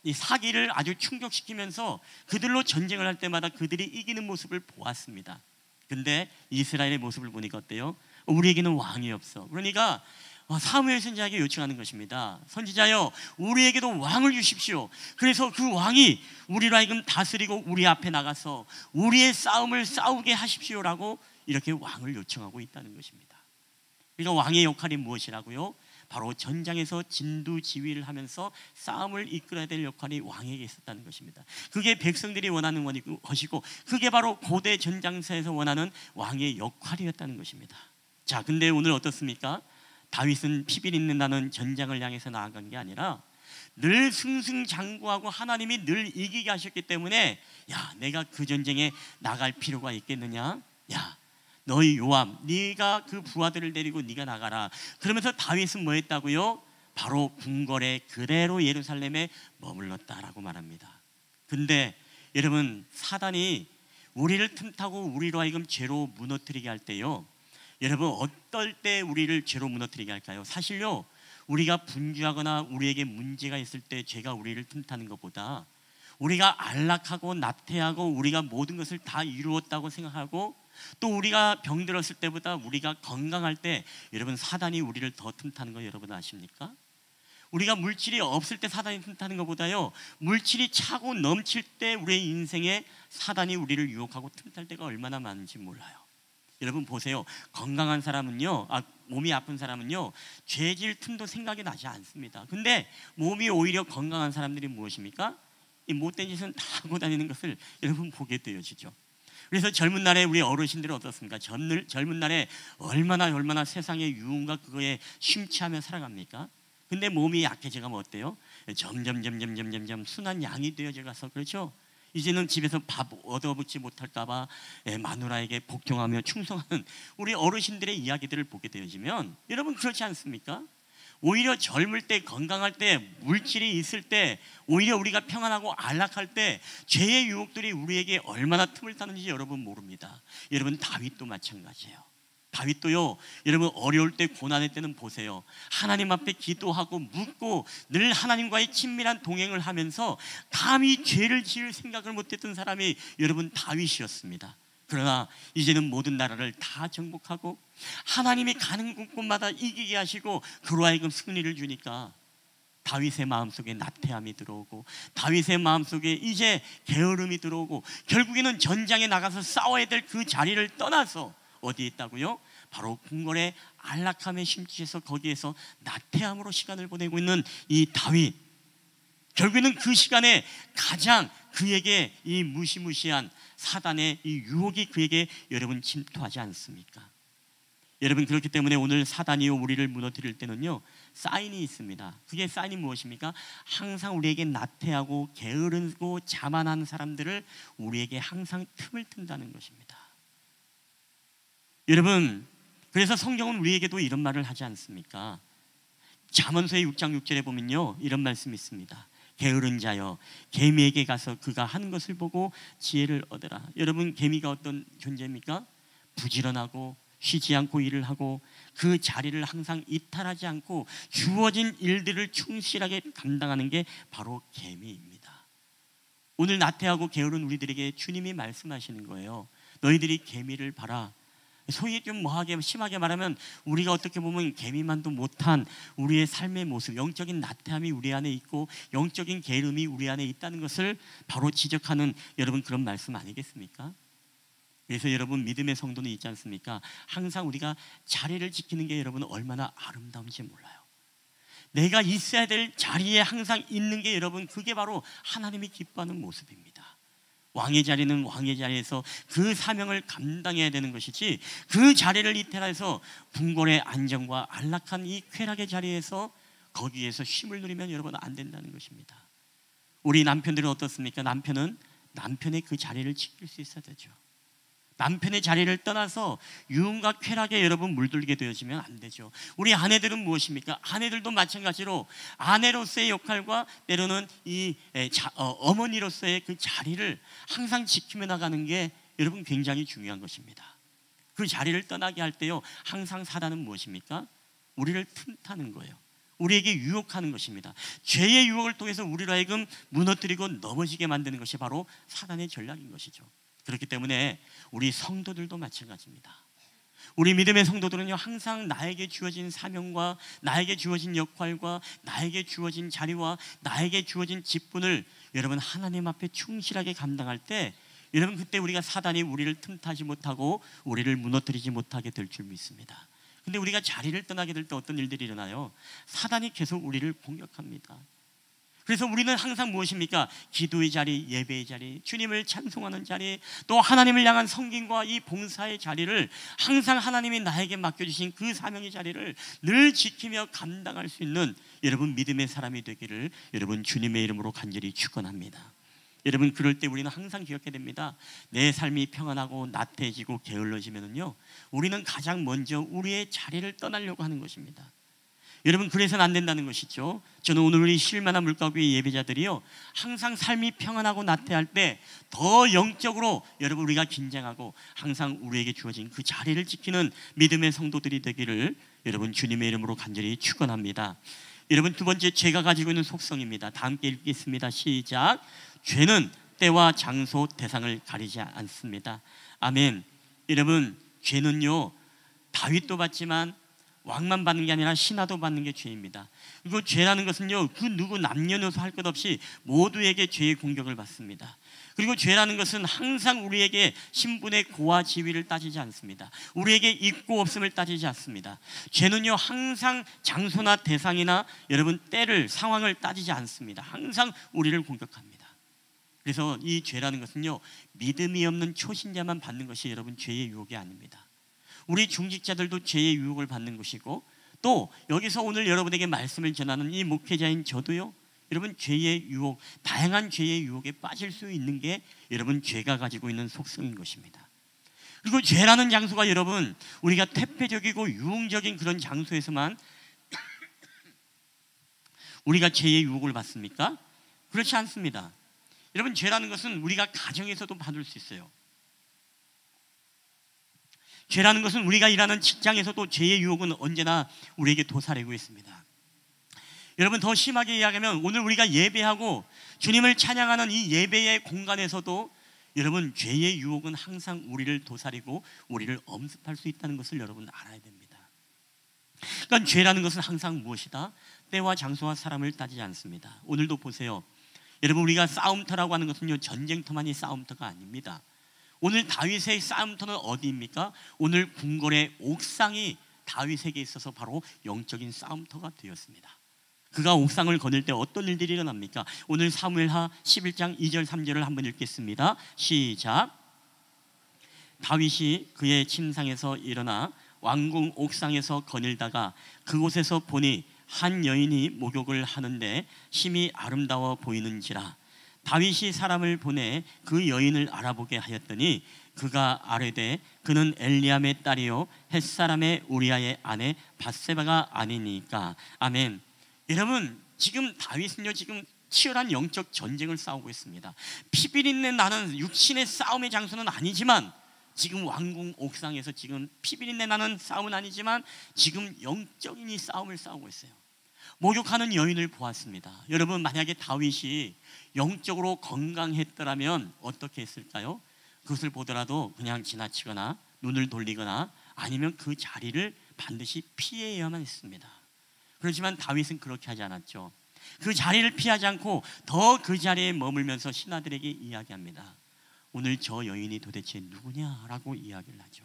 이 사기를 아주 충족시키면서 그들로 전쟁을 할 때마다 그들이 이기는 모습을 보았습니다. 근데 이스라엘의 모습을 보니까 어때요? 우리에게는 왕이 없어. 그러니까 사무엘 선지자에게 요청하는 것입니다. 선지자여, 우리에게도 왕을 주십시오. 그래서 그 왕이 우리로 하여금 다스리고 우리 앞에 나가서 우리의 싸움을 싸우게 하십시오라고 이렇게 왕을 요청하고 있다는 것입니다. 그러니까 왕의 역할이 무엇이라고요? 바로 전장에서 진두지휘를 하면서 싸움을 이끌어야 될 역할이 왕에게 있었다는 것입니다. 그게 백성들이 원하는 것이고 그게 바로 고대 전장사에서 원하는 왕의 역할이었다는 것입니다. 자, 근데 오늘 어떻습니까? 다윗은 피비린 있는다는 전장을 향해서 나아간 게 아니라 늘 승승장구하고 하나님이 늘 이기게 하셨기 때문에, 야, 내가 그 전쟁에 나갈 필요가 있겠느냐? 야, 너희 요압, 네가 그 부하들을 데리고 네가 나가라. 그러면서 다윗은 뭐 했다고요? 바로 궁궐에 그대로 예루살렘에 머물렀다라고 말합니다. 근데 여러분, 사단이 우리를 틈타고 우리로 하여금 죄로 무너뜨리게 할 때요, 여러분 어떨 때 우리를 죄로 무너뜨리게 할까요? 사실요, 우리가 분주하거나 우리에게 문제가 있을 때 죄가 우리를 틈타는 것보다 우리가 안락하고 나태하고 우리가 모든 것을 다 이루었다고 생각하고 또 우리가 병들었을 때보다 우리가 건강할 때 여러분 사단이 우리를 더 틈타는 거 여러분 아십니까? 우리가 물질이 없을 때 사단이 틈타는 것보다요, 물질이 차고 넘칠 때 우리의 인생에 사단이 우리를 유혹하고 틈탈 때가 얼마나 많은지 몰라요. 여러분 보세요. 건강한 사람은요, 몸이 아픈 사람은요, 죄질 틈도 생각이 나지 않습니다. 근데 몸이 오히려 건강한 사람들이 무엇입니까? 이 못된 짓은 다 하고 다니는 것을 여러분 보게 되어지죠. 그래서 젊은 날에 우리 어르신들은 어떻습니까? 젊은 날에 얼마나 세상의 유흥과 그거에 심취하며 살아갑니까? 근데 몸이 약해져가면 어때요? 점점 순한 양이 되어져 가서, 그렇죠? 이제는 집에서 밥 얻어먹지 못할까봐 마누라에게 복종하며 충성하는 우리 어르신들의 이야기들을 보게 되어지면 여러분 그렇지 않습니까? 오히려 젊을 때, 건강할 때, 물질이 있을 때, 오히려 우리가 평안하고 안락할 때 죄의 유혹들이 우리에게 얼마나 틈을 타는지 여러분 모릅니다. 여러분 다윗도 마찬가지예요. 다윗도요, 여러분 어려울 때, 고난의 때는 보세요. 하나님 앞에 기도하고 묻고 늘 하나님과의 친밀한 동행을 하면서 감히 죄를 지을 생각을 못했던 사람이 여러분 다윗이었습니다. 그러나 이제는 모든 나라를 다 정복하고 하나님이 가는 곳곳마다 이기게 하시고 그로 하여금 승리를 주니까 다윗의 마음속에 나태함이 들어오고 다윗의 마음속에 이제 게으름이 들어오고 결국에는 전장에 나가서 싸워야 될 그 자리를 떠나서 어디에 있다고요? 바로 궁궐의 안락함에 심취해서 거기에서 나태함으로 시간을 보내고 있는 이 다윗, 결국에는 그 시간에 가장 그에게 이 무시무시한 사단의 이 유혹이 그에게 여러분 침투하지 않습니까? 여러분, 그렇기 때문에 오늘 사단이 우리를 무너뜨릴 때는요, 사인이 있습니다. 그게 사인이 무엇입니까? 항상 우리에게 나태하고 게으르고 자만한 사람들을 우리에게 항상 틈을 튼다는 것입니다. 여러분, 그래서 성경은 우리에게도 이런 말을 하지 않습니까? 잠언서의 6장 6절에 보면요, 이런 말씀이 있습니다. 게으른 자여, 개미에게 가서 그가 하는 것을 보고 지혜를 얻으라. 여러분, 개미가 어떤 존재입니까? 부지런하고 쉬지 않고 일을 하고 그 자리를 항상 이탈하지 않고 주어진 일들을 충실하게 감당하는 게 바로 개미입니다. 오늘 나태하고 게으른 우리들에게 주님이 말씀하시는 거예요. 너희들이 개미를 봐라. 소위 좀 뭐하게 심하게 말하면 우리가 어떻게 보면 개미만도 못한 우리의 삶의 모습, 영적인 나태함이 우리 안에 있고 영적인 게으름이 우리 안에 있다는 것을 바로 지적하는 여러분 그런 말씀 아니겠습니까? 그래서 여러분, 믿음의 성도는 있지 않습니까? 항상 우리가 자리를 지키는 게 여러분 얼마나 아름다운지 몰라요. 내가 있어야 될 자리에 항상 있는 게 여러분, 그게 바로 하나님이 기뻐하는 모습입니다. 왕의 자리는 왕의 자리에서 그 사명을 감당해야 되는 것이지, 그 자리를 이탈해서 궁궐의 안정과 안락한 이 쾌락의 자리에서 거기에서 쉼을 누리면 여러분 안 된다는 것입니다. 우리 남편들은 어떻습니까? 남편은 남편의 그 자리를 지킬 수 있어야 되죠. 남편의 자리를 떠나서 유흥과 쾌락에 여러분 물들게 되어지면 안 되죠. 우리 아내들은 무엇입니까? 아내들도 마찬가지로 아내로서의 역할과 때로는 이 어머니로서의 그 자리를 항상 지키며 나가는 게 여러분 굉장히 중요한 것입니다. 그 자리를 떠나게 할 때요, 항상 사단은 무엇입니까? 우리를 틈타는 거예요. 우리에게 유혹하는 것입니다. 죄의 유혹을 통해서 우리로 하여금 무너뜨리고 넘어지게 만드는 것이 바로 사단의 전략인 것이죠. 그렇기 때문에 우리 성도들도 마찬가지입니다. 우리 믿음의 성도들은요, 항상 나에게 주어진 사명과 나에게 주어진 역할과 나에게 주어진 자리와 나에게 주어진 직분을 여러분 하나님 앞에 충실하게 감당할 때, 여러분 그때 우리가 사단이 우리를 틈타지 못하고 우리를 무너뜨리지 못하게 될 줄 믿습니다. 근데 우리가 자리를 떠나게 될 때 어떤 일들이 일어나요? 사단이 계속 우리를 공격합니다. 그래서 우리는 항상 무엇입니까? 기도의 자리, 예배의 자리, 주님을 찬송하는 자리, 또 하나님을 향한 섬김과 이 봉사의 자리를 항상 하나님이 나에게 맡겨주신 그 사명의 자리를 늘 지키며 감당할 수 있는 여러분 믿음의 사람이 되기를 여러분 주님의 이름으로 간절히 축원합니다. 여러분, 그럴 때 우리는 항상 기억해야 됩니다. 내 삶이 평안하고 나태해지고 게을러지면요, 우리는 가장 먼저 우리의 자리를 떠나려고 하는 것입니다. 여러분, 그래서는 안 된다는 것이죠. 저는 오늘 우리 실만한 물가교회 예배자들이요, 항상 삶이 평안하고 나태할 때 더 영적으로 여러분 우리가 긴장하고 항상 우리에게 주어진 그 자리를 지키는 믿음의 성도들이 되기를 여러분 주님의 이름으로 간절히 축원합니다. 여러분, 두 번째, 죄가 가지고 있는 속성입니다. 다 함께 읽겠습니다. 시작. 죄는 때와 장소, 대상을 가리지 않습니다. 아멘. 여러분, 죄는요, 다윗도 받지만 왕만 받는 게 아니라 신하도 받는 게 죄입니다. 그리고 죄라는 것은요, 그 누구 남녀노소 할 것 없이 모두에게 죄의 공격을 받습니다. 그리고 죄라는 것은 항상 우리에게 신분의 고와 지위를 따지지 않습니다. 우리에게 있고 없음을 따지지 않습니다. 죄는요, 항상 장소나 대상이나 여러분 때를, 상황을 따지지 않습니다. 항상 우리를 공격합니다. 그래서 이 죄라는 것은요, 믿음이 없는 초신자만 받는 것이 여러분 죄의 유혹이 아닙니다. 우리 중직자들도 죄의 유혹을 받는 것이고, 또 여기서 오늘 여러분에게 말씀을 전하는 이 목회자인 저도요, 여러분 죄의 유혹, 다양한 죄의 유혹에 빠질 수 있는 게 여러분 죄가 가지고 있는 속성인 것입니다. 그리고 죄라는 장소가 여러분 우리가 퇴폐적이고 유흥적인 그런 장소에서만 우리가 죄의 유혹을 받습니까? 그렇지 않습니다. 여러분, 죄라는 것은 우리가 가정에서도 받을 수 있어요. 죄라는 것은 우리가 일하는 직장에서도 죄의 유혹은 언제나 우리에게 도사리고 있습니다. 여러분, 더 심하게 이야기하면 오늘 우리가 예배하고 주님을 찬양하는 이 예배의 공간에서도 여러분 죄의 유혹은 항상 우리를 도사리고 우리를 엄습할 수 있다는 것을 여러분 알아야 됩니다. 그러니까 죄라는 것은 항상 무엇이다? 때와 장소와 사람을 따지지 않습니다. 오늘도 보세요. 여러분, 우리가 싸움터라고 하는 것은요, 전쟁터만이 싸움터가 아닙니다. 오늘 다윗의 싸움터는 어디입니까? 오늘 궁궐의 옥상이 다윗에게 있어서 바로 영적인 싸움터가 되었습니다. 그가 옥상을 거닐 때 어떤 일들이 일어납니까? 오늘 사무엘하 11장 2절 3절을 한번 읽겠습니다. 시작. 다윗이 그의 침상에서 일어나 왕궁 옥상에서 거닐다가 그곳에서 보니 한 여인이 목욕을 하는데 심히 아름다워 보이는지라. 다윗이 사람을 보내 그 여인을 알아보게 하였더니 그가 아뢰되 그는 엘리암의 딸이요 햇사람의 우리아의 아내 밧세바가 아니니까. 아멘. 여러분, 지금 다윗은요, 지금 치열한 영적 전쟁을 싸우고 있습니다. 피비린내 나는 육신의 싸움의 장소는 아니지만, 지금 왕궁 옥상에서 지금 피비린내 나는 싸움은 아니지만 지금 영적인 이 싸움을 싸우고 있어요. 목욕하는 여인을 보았습니다. 여러분, 만약에 다윗이 영적으로 건강했더라면 어떻게 했을까요? 그것을 보더라도 그냥 지나치거나 눈을 돌리거나 아니면 그 자리를 반드시 피해야만 했습니다. 그렇지만 다윗은 그렇게 하지 않았죠. 그 자리를 피하지 않고 더 그 자리에 머물면서 신하들에게 이야기합니다. 오늘 저 여인이 도대체 누구냐라고 이야기를 하죠.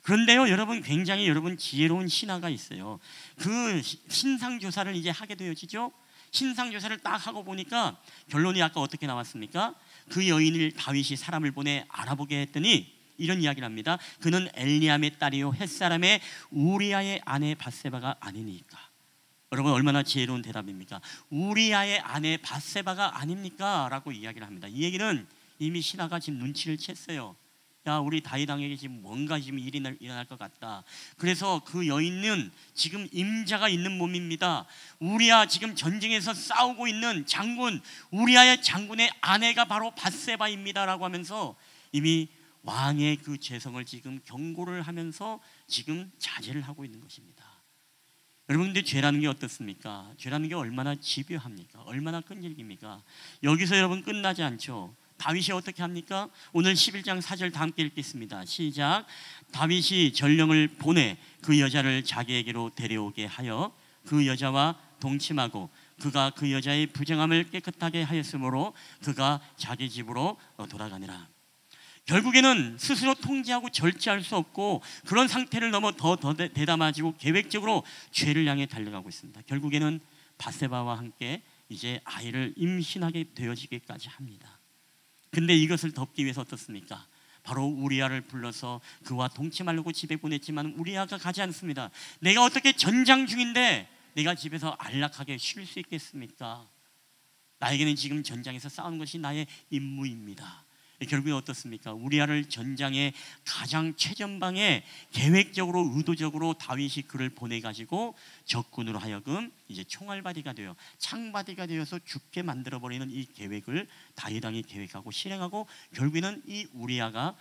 그런데요, 여러분, 굉장히 여러분 지혜로운 신하가 있어요. 그 신상조사를 이제 하게 되어지죠. 신상조사를 딱 하고 보니까 결론이 아까 어떻게 나왔습니까? 그 여인을 다윗이 사람을 보내 알아보게 했더니 이런 이야기를 합니다. 그는 엘리암의 딸이요 햇사람의 우리아의 아내 밧세바가 아니니까. 여러분, 얼마나 지혜로운 대답입니까? 우리아의 아내 밧세바가 아닙니까? 라고 이야기를 합니다. 이 얘기는 이미 신하가 지금 눈치를 챘어요. 야, 우리 다윗 왕에게 지금 뭔가 지금 일이 일어날 것 같다. 그래서 그 여인은 지금 임자가 있는 몸입니다. 우리아, 지금 전쟁에서 싸우고 있는 장군, 우리아의 장군의 아내가 바로 밧세바입니다 라고 하면서 이미 왕의 그 죄성을 지금 경고를 하면서 지금 자제를 하고 있는 것입니다. 여러분, 근데 죄라는 게 어떻습니까? 죄라는 게 얼마나 집요합니까? 얼마나 끈질깁니까? 여기서 여러분 끝나지 않죠. 다윗이 어떻게 합니까? 오늘 11장 4절 다 함께 읽겠습니다. 시작. 다윗이 전령을 보내 그 여자를 자기에게로 데려오게 하여 그 여자와 동침하고 그가 그 여자의 부정함을 깨끗하게 하였으므로 그가 자기 집으로 돌아가니라. 결국에는 스스로 통제하고 절제할 수 없고 그런 상태를 넘어 더 대담해지고 계획적으로 죄를 향해 달려가고 있습니다. 결국에는 밧세바와 함께 이제 아이를 임신하게 되어지기까지 합니다. 근데 이것을 덮기 위해서 어떻습니까? 바로 우리아를 불러서 그와 동침하려고 집에 보냈지만 우리아가 가지 않습니다. 내가 어떻게 전장 중인데 내가 집에서 안락하게 쉴 수 있겠습니까? 나에게는 지금 전장에서 싸우는 것이 나의 임무입니다. 결국에 어떻습니까? 우리아를 전장의 가장 최전방에 계획적으로 의도적으로 다윗이 그를 보내가지고 적군으로 하여금 이제 총알바디가 되어 창바디가 되어서 죽게 만들어버리는 이 계획을 다윗 왕이 계획하고 실행하고 결국에는 이 우리아가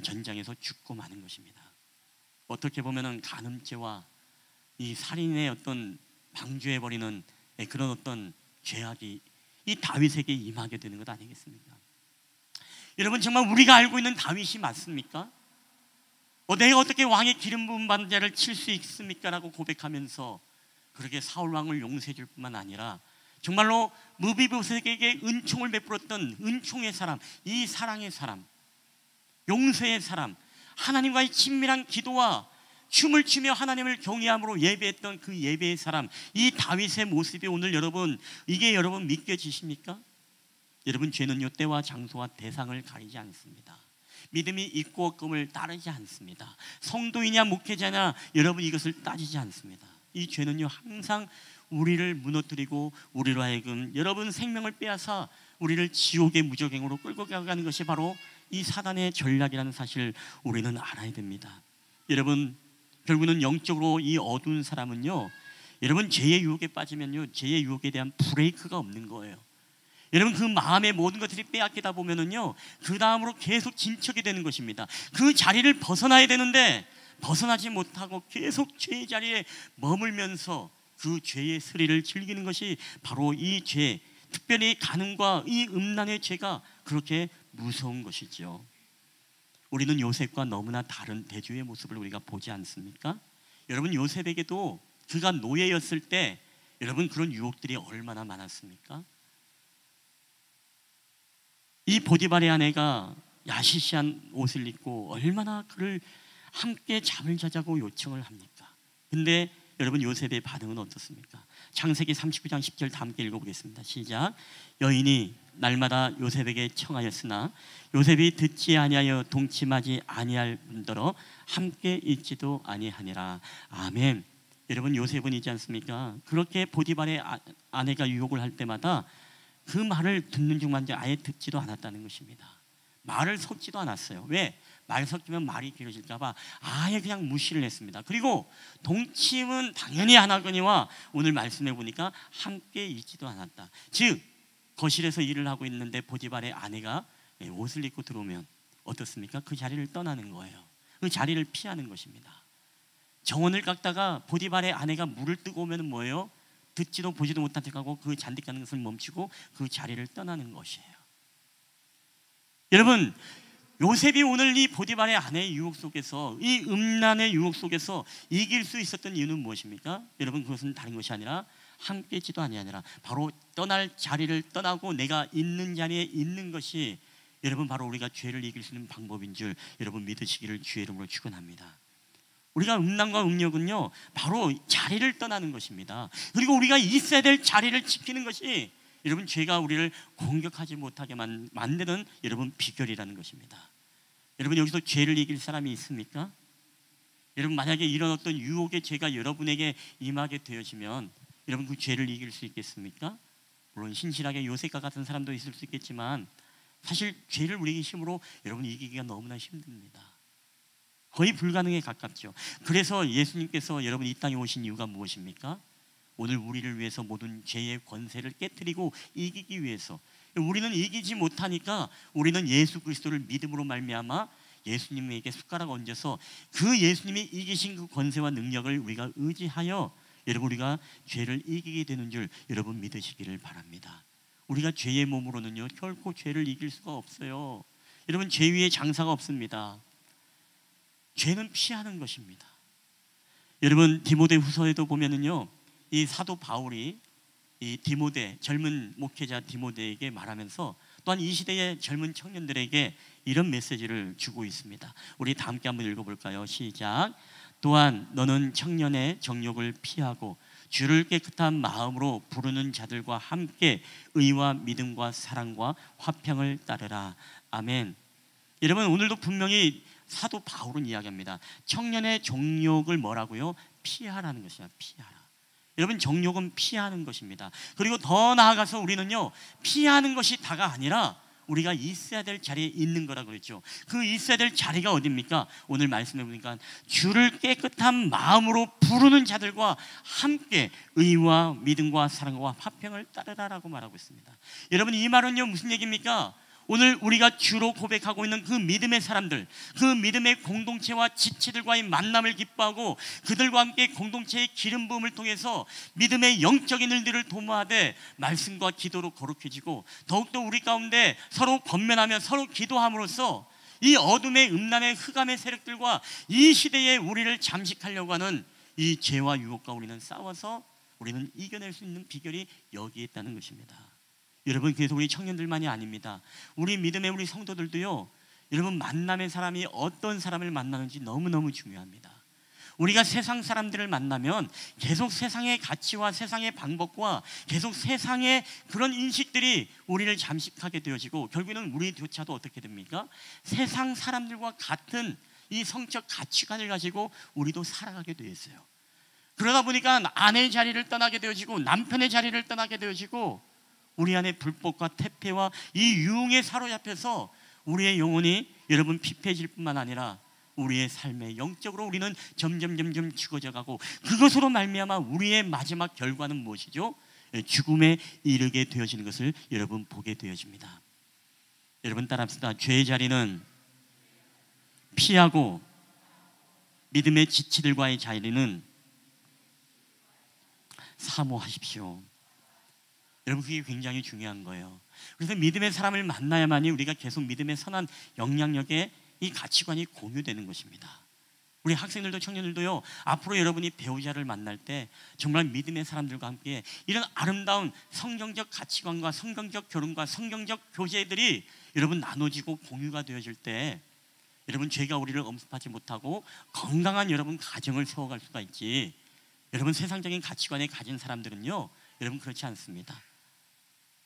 전장에서 죽고 마는 것입니다. 어떻게 보면은 간음죄와 이 살인의 어떤 방조해버리는 그런 어떤 죄악이 이 다윗에게 임하게 되는 것 아니겠습니까? 여러분, 정말 우리가 알고 있는 다윗이 맞습니까? 내가 어떻게 왕의 기름 부은 받은 자를 칠 수 있습니까? 라고 고백하면서 그렇게 사울 왕을 용서해 줄 뿐만 아니라 정말로 무비보셋에게 은총을 베풀었던 은총의 사람, 이 사랑의 사람, 용서의 사람, 하나님과의 친밀한 기도와 춤을 추며 하나님을 경외함으로 예배했던 그 예배의 사람, 이 다윗의 모습이 오늘 여러분, 이게 여러분 믿겨지십니까? 여러분, 죄는요 때와 장소와 대상을 가리지 않습니다. 믿음이 있고 없음을 따르지 않습니다. 성도이냐 목회자냐 여러분 이것을 따지지 않습니다. 이 죄는요 항상 우리를 무너뜨리고 우리로 하여금 여러분 생명을 빼앗아 우리를 지옥의 무적행으로 끌고 가는 것이 바로 이 사단의 전략이라는 사실을 우리는 알아야 됩니다. 여러분, 결국은 영적으로 이 어두운 사람은요, 여러분 죄의 유혹에 빠지면요 죄의 유혹에 대한 브레이크가 없는 거예요. 여러분, 그 마음의 모든 것들이 빼앗기다 보면은요 그 다음으로 계속 진척이 되는 것입니다. 그 자리를 벗어나야 되는데 벗어나지 못하고 계속 죄의 자리에 머물면서 그 죄의 스릴을 즐기는 것이 바로 이 죄, 특별히 간음과 이 음란의 죄가 그렇게 무서운 것이죠. 우리는 요셉과 너무나 다른 대주의 모습을 우리가 보지 않습니까? 여러분, 요셉에게도 그가 노예였을 때 여러분 그런 유혹들이 얼마나 많았습니까? 이 보디발의 아내가 야시시한 옷을 입고 얼마나 그를 함께 잠을 자자고 요청을 합니까? 근데 여러분 요셉의 반응은 어떻습니까? 창세기 39장 10절 다 함께 읽어보겠습니다. 시작. 여인이 날마다 요셉에게 청하였으나 요셉이 듣지 아니하여 동침하지 아니할 뿐더러 함께 있지도 아니하니라. 아멘. 여러분 요셉은 있지 않습니까? 그렇게 보디발의 아내가 유혹을 할 때마다 그 말을 듣는 중만 아예 듣지도 않았다는 것입니다. 말을 섞지도 않았어요. 왜? 말 섞이면 말이 길어질까 봐 아예 그냥 무시를 했습니다. 그리고 동침은 당연히 안 하거니와 오늘 말씀해 보니까 함께 있지도 않았다. 즉 거실에서 일을 하고 있는데 보디발의 아내가 옷을 입고 들어오면 어떻습니까? 그 자리를 떠나는 거예요. 그 자리를 피하는 것입니다. 정원을 깎다가 보디발의 아내가 물을 뜨고 오면 뭐예요? 듣지도 보지도 못한 척하고 그 잔디 깎는 것을 멈추고 그 자리를 떠나는 것이에요. 여러분 요셉이 오늘 이 보디발의 아내의 유혹 속에서, 이 음란의 유혹 속에서 이길 수 있었던 이유는 무엇입니까? 여러분 그것은 다른 것이 아니라 함께 있지도 아니하니라. 바로 떠날 자리를 떠나고 내가 있는 자리에 있는 것이 여러분 바로 우리가 죄를 이길 수 있는 방법인 줄 여러분 믿으시기를 주의 이름으로 축원합니다. 우리가 음란과 음욕은요 바로 자리를 떠나는 것입니다. 그리고 우리가 있어야 될 자리를 지키는 것이 여러분 죄가 우리를 공격하지 못하게 만드는 여러분 비결이라는 것입니다. 여러분 여기서 죄를 이길 사람이 있습니까? 여러분 만약에 이런 어떤 유혹의 죄가 여러분에게 임하게 되어지면 여러분 그 죄를 이길 수 있겠습니까? 물론 신실하게 요셉과 같은 사람도 있을 수 있겠지만 사실 죄를 우리의 힘으로 여러분 이기기가 너무나 힘듭니다. 거의 불가능에 가깝죠. 그래서 예수님께서 여러분 이 땅에 오신 이유가 무엇입니까? 오늘 우리를 위해서 모든 죄의 권세를 깨뜨리고 이기기 위해서. 우리는 이기지 못하니까 우리는 예수 그리스도를 믿음으로 말미암아 예수님에게 숟가락 얹어서 그 예수님이 이기신 그 권세와 능력을 우리가 의지하여 여러분 우리가 죄를 이기게 되는 줄 여러분 믿으시기를 바랍니다. 우리가 죄의 몸으로는요 결코 죄를 이길 수가 없어요. 여러분 죄 위에 장사가 없습니다. 죄는 피하는 것입니다. 여러분 디모데 후서에도 보면은요 이 사도 바울이 이 디모데 젊은 목회자 디모데에게 말하면서 또한 이 시대의 젊은 청년들에게 이런 메시지를 주고 있습니다. 우리 다 함께 한번 읽어볼까요? 시작. 또한 너는 청년의 정욕을 피하고 주를 깨끗한 마음으로 부르는 자들과 함께 의와 믿음과 사랑과 화평을 따르라. 아멘. 여러분 오늘도 분명히 사도 바울은 이야기합니다. 청년의 정욕을 뭐라고요? 피하라는 것이야. 피하라. 여러분 정욕은 피하는 것입니다. 그리고 더 나아가서 우리는요 피하는 것이 다가 아니라 우리가 있어야 될 자리에 있는 거라고 그랬죠. 그 있어야 될 자리가 어디입니까? 오늘 말씀해 보니까 주를 깨끗한 마음으로 부르는 자들과 함께 의와 믿음과 사랑과 화평을 따르라라고 말하고 있습니다. 여러분 이 말은요 무슨 얘기입니까? 오늘 우리가 주로 고백하고 있는 그 믿음의 사람들, 그 믿음의 공동체와 지체들과의 만남을 기뻐하고 그들과 함께 공동체의 기름 부음을 통해서 믿음의 영적인 일들을 도모하되 말씀과 기도로 거룩해지고 더욱더 우리 가운데 서로 권면하며 서로 기도함으로써 이 어둠의 음란의 흑암의 세력들과 이 시대에 우리를 잠식하려고 하는 이 죄와 유혹과 우리는 싸워서 우리는 이겨낼 수 있는 비결이 여기에 있다는 것입니다. 여러분 그래서 우리 청년들만이 아닙니다. 우리 믿음의 우리 성도들도요 여러분 만남의 사람이 어떤 사람을 만나는지 너무너무 중요합니다. 우리가 세상 사람들을 만나면 계속 세상의 가치와 세상의 방법과 계속 세상의 그런 인식들이 우리를 잠식하게 되어지고 결국에는 우리조차도 어떻게 됩니까? 세상 사람들과 같은 이 성적 가치관을 가지고 우리도 살아가게 되어 있어요. 그러다 보니까 아내의 자리를 떠나게 되어지고 남편의 자리를 떠나게 되어지고 우리 안에 불법과 태폐와 이 유흥에 사로잡혀서 우리의 영혼이 여러분 피폐해질 뿐만 아니라 우리의 삶에 영적으로 우리는 점점 죽어져 가고 그것으로 말미암아 우리의 마지막 결과는 무엇이죠? 죽음에 이르게 되어지는 것을 여러분 보게 되어집니다. 여러분 따라합시다. 죄의 자리는 피하고 믿음의 지체들과의 자리는 사모하십시오. 여러분 그게 굉장히 중요한 거예요. 그래서 믿음의 사람을 만나야만이 우리가 계속 믿음의 선한 영향력에 이 가치관이 공유되는 것입니다. 우리 학생들도 청년들도요, 앞으로 여러분이 배우자를 만날 때 정말 믿음의 사람들과 함께 이런 아름다운 성경적 가치관과 성경적 결혼과 성경적 교제들이 여러분 나눠지고 공유가 되어질 때 여러분 죄가 우리를 엄습하지 못하고 건강한 여러분 가정을 세워갈 수가 있지, 여러분 세상적인 가치관에 가진 사람들은요 여러분 그렇지 않습니다.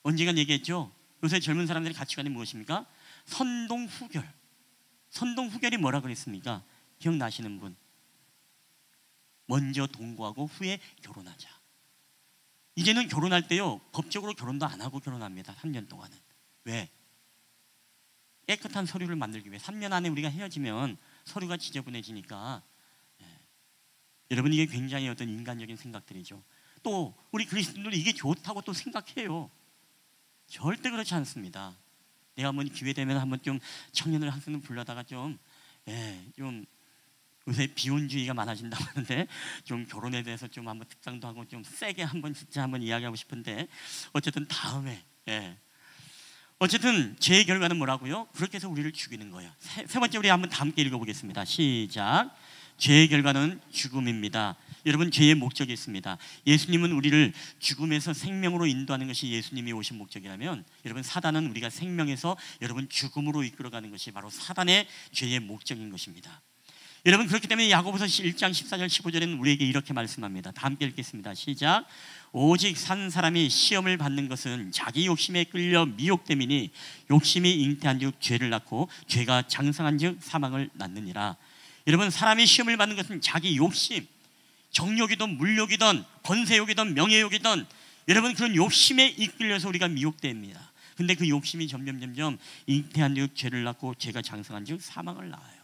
언젠가 얘기했죠. 요새 젊은 사람들의 가치관이 무엇입니까? 선동후결. 선동후결이 뭐라 그랬습니까? 기억나시는 분? 먼저 동거하고 후에 결혼하자. 이제는 결혼할 때요 법적으로 결혼도 안 하고 결혼합니다. 3년 동안은. 왜? 깨끗한 서류를 만들기 위해. 3년 안에 우리가 헤어지면 서류가 지저분해지니까. 여러분 이게 굉장히 어떤 인간적인 생각들이죠. 또 우리 그리스도인들이 이게 좋다고 또 생각해요. 절대 그렇지 않습니다. 내가 한번 기회 되면 한번 좀 청년을 학생을 불러다가 좀 요새 비혼주의가 많아진다고 하는데 좀 결혼에 대해서 좀 한번 특강도 하고 좀 세게 한번 진짜 한번 이야기하고 싶은데, 어쨌든 다음에 어쨌든 죄의 결과는 뭐라고요? 그렇게 해서 우리를 죽이는 거예요. 세 번째 우리 한번 다 함께 읽어보겠습니다. 시작. 죄의 결과는 죽음입니다. 여러분 죄의 목적이 있습니다. 예수님은 우리를 죽음에서 생명으로 인도하는 것이 예수님이 오신 목적이라면, 여러분 사단은 우리가 생명에서 여러분 죽음으로 이끌어가는 것이 바로 사단의 죄의 목적인 것입니다. 여러분 그렇기 때문에 야고보서 1장 14절 15절에는 우리에게 이렇게 말씀합니다. 다 함께 읽겠습니다. 시작. 오직 산 사람이 시험을 받는 것은 자기 욕심에 끌려 미혹됨이니 욕심이 잉태한즉 죄를 낳고 죄가 장성한즉 사망을 낳느니라. 여러분 사람이 시험을 받는 것은 자기 욕심, 정욕이든 물욕이든 권세욕이든 명예욕이든 여러분 그런 욕심에 이끌려서 우리가 미혹됩니다. 근데 그 욕심이 점점 잉태한즉 죄를 낳고 죄가 장성한즉 사망을 낳아요.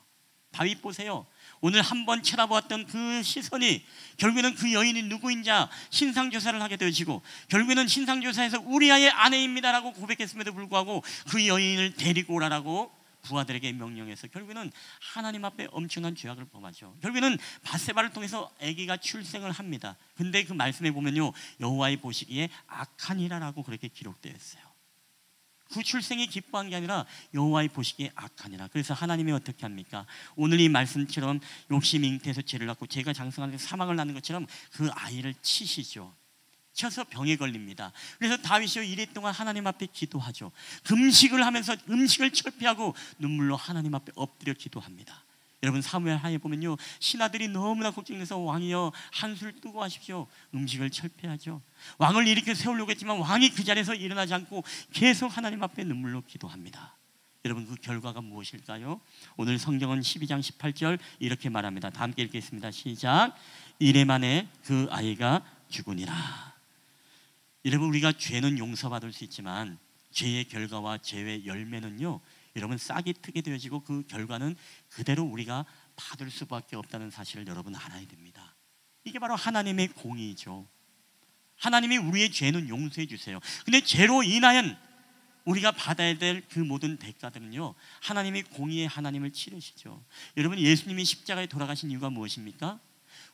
다윗 보세요. 오늘 한번 쳐다보았던 그 시선이 결국에는 그 여인이 누구인지 신상조사를 하게 되어지고, 결국에는 신상조사에서 우리아의 아내입니다라고 고백했음에도 불구하고 그 여인을 데리고 오라라고 부하들에게 명령해서 결국에는 하나님 앞에 엄청난 죄악을 범하죠. 결국에는 밧세바를 통해서 아기가 출생을 합니다. 근데 그 말씀에 보면요 여호와의 보시기에 악하니라라고 그렇게 기록되어 있어요. 그 출생이 기뻐한 게 아니라 여호와의 보시기에 악하니라. 그래서 하나님이 어떻게 합니까? 오늘 이 말씀처럼 욕심이 잉태해서 죄를 낳고 죄가 장성하는 사망을 낳는 것처럼 그 아이를 치시죠. 쳐서 병에 걸립니다. 그래서 다윗이요 이래 동안 하나님 앞에 기도하죠. 금식을 하면서 음식을 철폐하고 눈물로 하나님 앞에 엎드려 기도합니다. 여러분 사무엘 하에 보면요 신하들이 너무나 걱정돼서 왕이여 한술 뜨고 하십시오. 음식을 철폐하죠. 왕을 일으켜 세우려고 했지만 왕이 그 자리에서 일어나지 않고 계속 하나님 앞에 눈물로 기도합니다. 여러분 그 결과가 무엇일까요? 오늘 성경은 12장 18절 이렇게 말합니다. 다 함께 읽겠습니다. 시작. 이래 만에 그 아이가 죽으니라. 여러분 우리가 죄는 용서받을 수 있지만 죄의 결과와 죄의 열매는요 여러분 싹이 트게 되어지고 그 결과는 그대로 우리가 받을 수밖에 없다는 사실을 여러분 알아야 됩니다. 이게 바로 하나님의 공의죠. 하나님이 우리의 죄는 용서해 주세요. 근데 죄로 인하여 우리가 받아야 될 그 모든 대가들은요 하나님이 공의의 하나님을 치르시죠. 여러분 예수님이 십자가에 돌아가신 이유가 무엇입니까?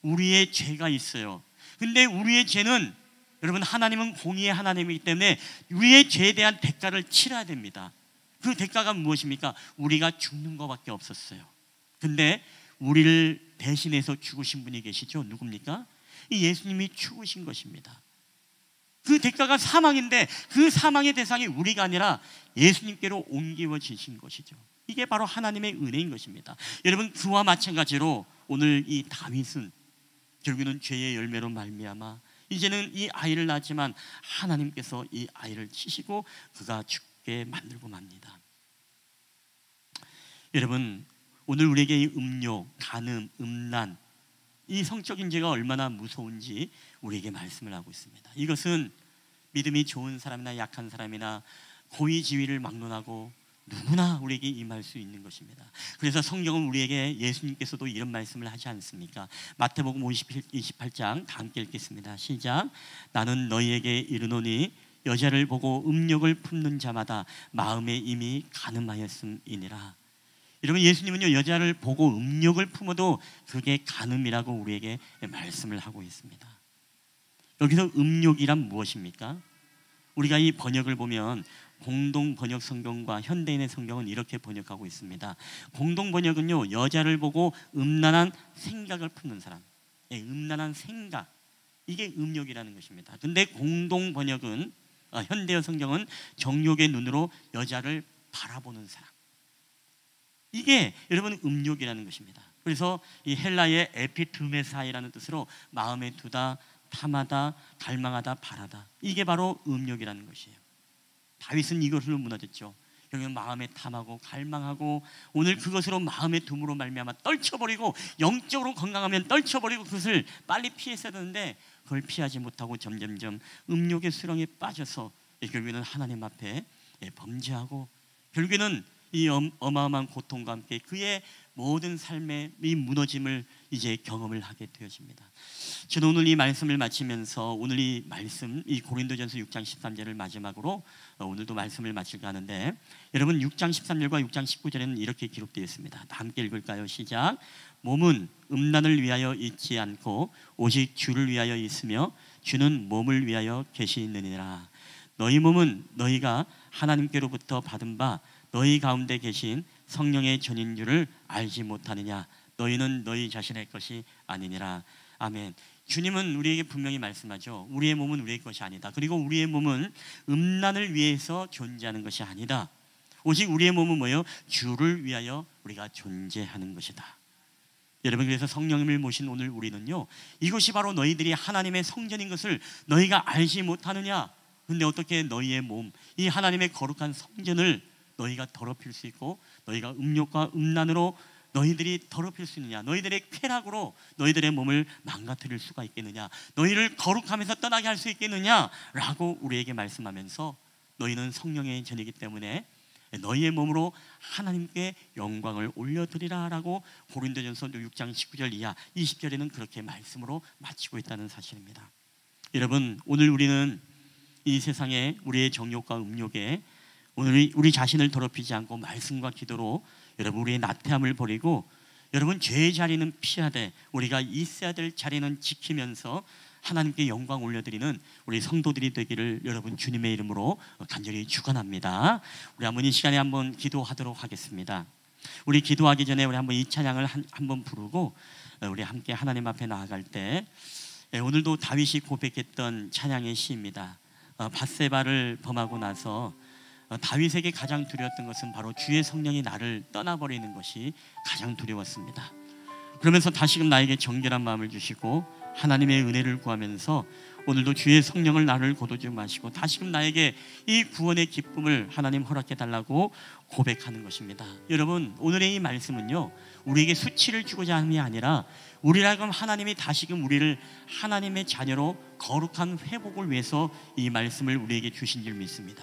우리의 죄가 있어요. 근데 우리의 죄는 여러분 하나님은 공의의 하나님이기 때문에 우리의 죄에 대한 대가를 치러야 됩니다. 그 대가가 무엇입니까? 우리가 죽는 것밖에 없었어요. 근데 우리를 대신해서 죽으신 분이 계시죠. 누굽니까? 이 예수님이 죽으신 것입니다. 그 대가가 사망인데 그 사망의 대상이 우리가 아니라 예수님께로 옮겨지신 것이죠. 이게 바로 하나님의 은혜인 것입니다. 여러분 그와 마찬가지로 오늘 이 다윗은 결국에는 죄의 열매로 말미암아 이제는 이 아이를 낳았지만 하나님께서 이 아이를 치시고 그가 죽게 만들고 맙니다. 여러분 오늘 우리에게 이 음욕, 간음, 음란 이 성적인 죄가 얼마나 무서운지 우리에게 말씀을 하고 있습니다. 이것은 믿음이 좋은 사람이나 약한 사람이나 고의지위를 막론하고 누구나 우리에게 임할 수 있는 것입니다. 그래서 성경은 우리에게 예수님께서도 이런 말씀을 하지 않습니까? 마태복음 28장 다 함께 읽겠습니다. 시작. 나는 너희에게 이르노니 여자를 보고 음욕을 품는 자마다 마음에 이미 간음하였음이니라. 여러분 예수님은요 여자를 보고 음욕을 품어도 그게 간음이라고 우리에게 말씀을 하고 있습니다. 여기서 음욕이란 무엇입니까? 우리가 이 번역을 보면 공동 번역 성경과 현대인의 성경은 이렇게 번역하고 있습니다. 공동 번역은요, 여자를 보고 음란한 생각을 품는 사람, 음란한 생각, 이게 음욕이라는 것입니다. 근데 공동 번역은 현대어 성경은 정욕의 눈으로 여자를 바라보는 사람, 이게 여러분 음욕이라는 것입니다. 그래서 이 헬라의 에피투메사이라는 뜻으로 마음에 두다, 탐하다, 갈망하다, 바라다, 이게 바로 음욕이라는 것이에요. 다윗은 이것으로 무너졌죠. 결국은 마음에 탐하고 갈망하고 오늘 그것으로 마음의 둠으로 말미암아 떨쳐버리고, 영적으로 건강하면 떨쳐버리고 그것을 빨리 피했어야 되는데 그걸 피하지 못하고 점점점 음욕의 수렁에 빠져서 결국에는 하나님 앞에 범죄하고, 결국에는 이 어마어마한 고통과 함께 그의 모든 삶의 이 무너짐을 이제 경험을 하게 되어집니다. 저는 오늘 이 말씀을 마치면서 오늘 이 말씀, 이 고린도전서 6장 13절을 마지막으로 오늘도 말씀을 마칠까 하는데, 여러분 6장 13절과 6장 19절에는 이렇게 기록되어 있습니다. 다 함께 읽을까요? 시작. 몸은 음란을 위하여 있지 않고 오직 주를 위하여 있으며 주는 몸을 위하여 계시느니라. 너희 몸은 너희가 하나님께로부터 받은 바 너희 가운데 계신 성령의 전인 줄을 알지 못하느냐. 너희는 너희 자신의 것이 아니니라. 아멘. 주님은 우리에게 분명히 말씀하죠. 우리의 몸은 우리의 것이 아니다. 그리고 우리의 몸은 음란을 위해서 존재하는 것이 아니다. 오직 우리의 몸은 뭐예요? 주를 위하여 우리가 존재하는 것이다. 여러분, 그래서 성령님을 모신 오늘 우리는요, 이것이 바로 너희들이 하나님의 성전인 것을 너희가 알지 못하느냐. 근데 어떻게 너희의 몸, 이 하나님의 거룩한 성전을 너희가 더럽힐 수 있고, 너희가 음욕과 음란으로 너희들이 더럽힐 수 있느냐, 너희들의 쾌락으로 너희들의 몸을 망가뜨릴 수가 있겠느냐, 너희를 거룩함에서 떠나게 할 수 있겠느냐 라고 우리에게 말씀하면서, 너희는 성령의 전이기 때문에 너희의 몸으로 하나님께 영광을 올려드리라 라고 고린도전서 6장 19절 이하 20절에는 그렇게 말씀으로 마치고 있다는 사실입니다. 여러분, 오늘 우리는 이 세상에 우리의 정욕과 음욕에 오늘 우리 자신을 더럽히지 않고 말씀과 기도로 여러분 우리의 나태함을 버리고, 여러분 죄의 자리는 피하되 우리가 있어야 될 자리는 지키면서 하나님께 영광 올려드리는 우리 성도들이 되기를 여러분 주님의 이름으로 간절히 축원합니다. 우리 한번 이 시간에 한번 기도하도록 하겠습니다. 우리 기도하기 전에 우리 한번 이 찬양을 한번 부르고 우리 함께 하나님 앞에 나아갈 때, 오늘도 다윗이 고백했던 찬양의 시입니다. 밧세바를 범하고 나서 다윗에게 가장 두려웠던 것은 바로 주의 성령이 나를 떠나버리는 것이 가장 두려웠습니다. 그러면서 다시금 나에게 정결한 마음을 주시고 하나님의 은혜를 구하면서 오늘도 주의 성령을 나를 거두지 마시고 다시금 나에게 이 구원의 기쁨을 하나님 허락해 달라고 고백하는 것입니다. 여러분, 오늘의 이 말씀은요, 우리에게 수치를 주고자 하는 게 아니라 우리라고 하나님이 다시금 우리를 하나님의 자녀로 거룩한 회복을 위해서 이 말씀을 우리에게 주신 줄 믿습니다.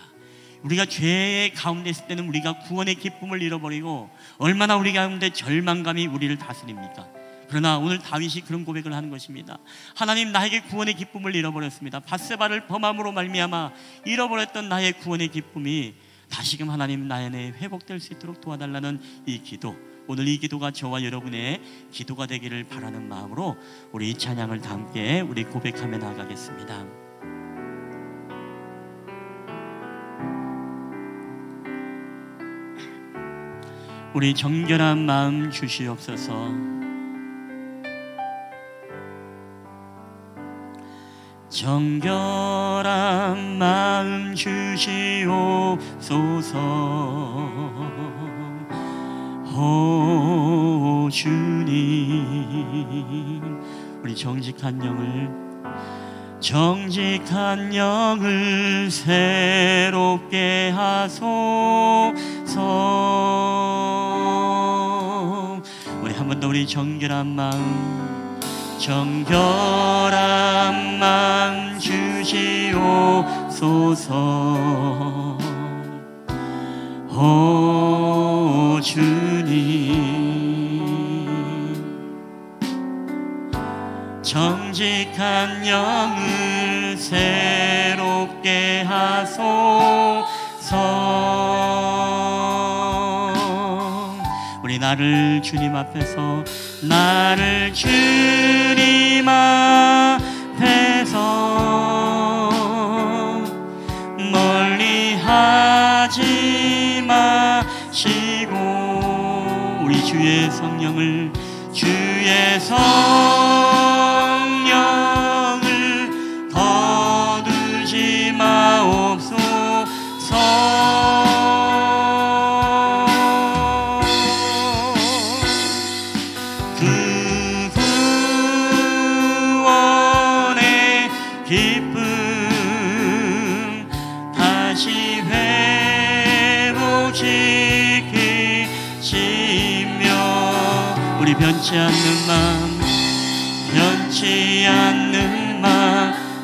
우리가 죄의 가운데 있을 때는 우리가 구원의 기쁨을 잃어버리고 얼마나 우리 가운데 절망감이 우리를 다스립니까? 그러나 오늘 다윗이 그런 고백을 하는 것입니다. 하나님, 나에게 구원의 기쁨을 잃어버렸습니다. 밧세바를 범함으로 말미암아 잃어버렸던 나의 구원의 기쁨이 다시금 하나님 나의 안에 회복될 수 있도록 도와달라는 이 기도, 오늘 이 기도가 저와 여러분의 기도가 되기를 바라는 마음으로 우리 이 찬양을 다 함께 우리 고백하며 나아가겠습니다. 우리 정결한 마음 주시옵소서. 정결한 마음 주시옵소서. 오 주님, 우리 정직한 영을 새롭게 하소서. 우리 한 번 더 우리 정결한 마음 주시옵소서. 오 주님, 정직한 영을 새롭게 하소서. 우리 나를 주님 앞에서 멀리 하시고 우리 주의 성령을 거두지 마옵소서. 그 구원의 기쁨 다시 회복시키시며 우리 변치 않는 마음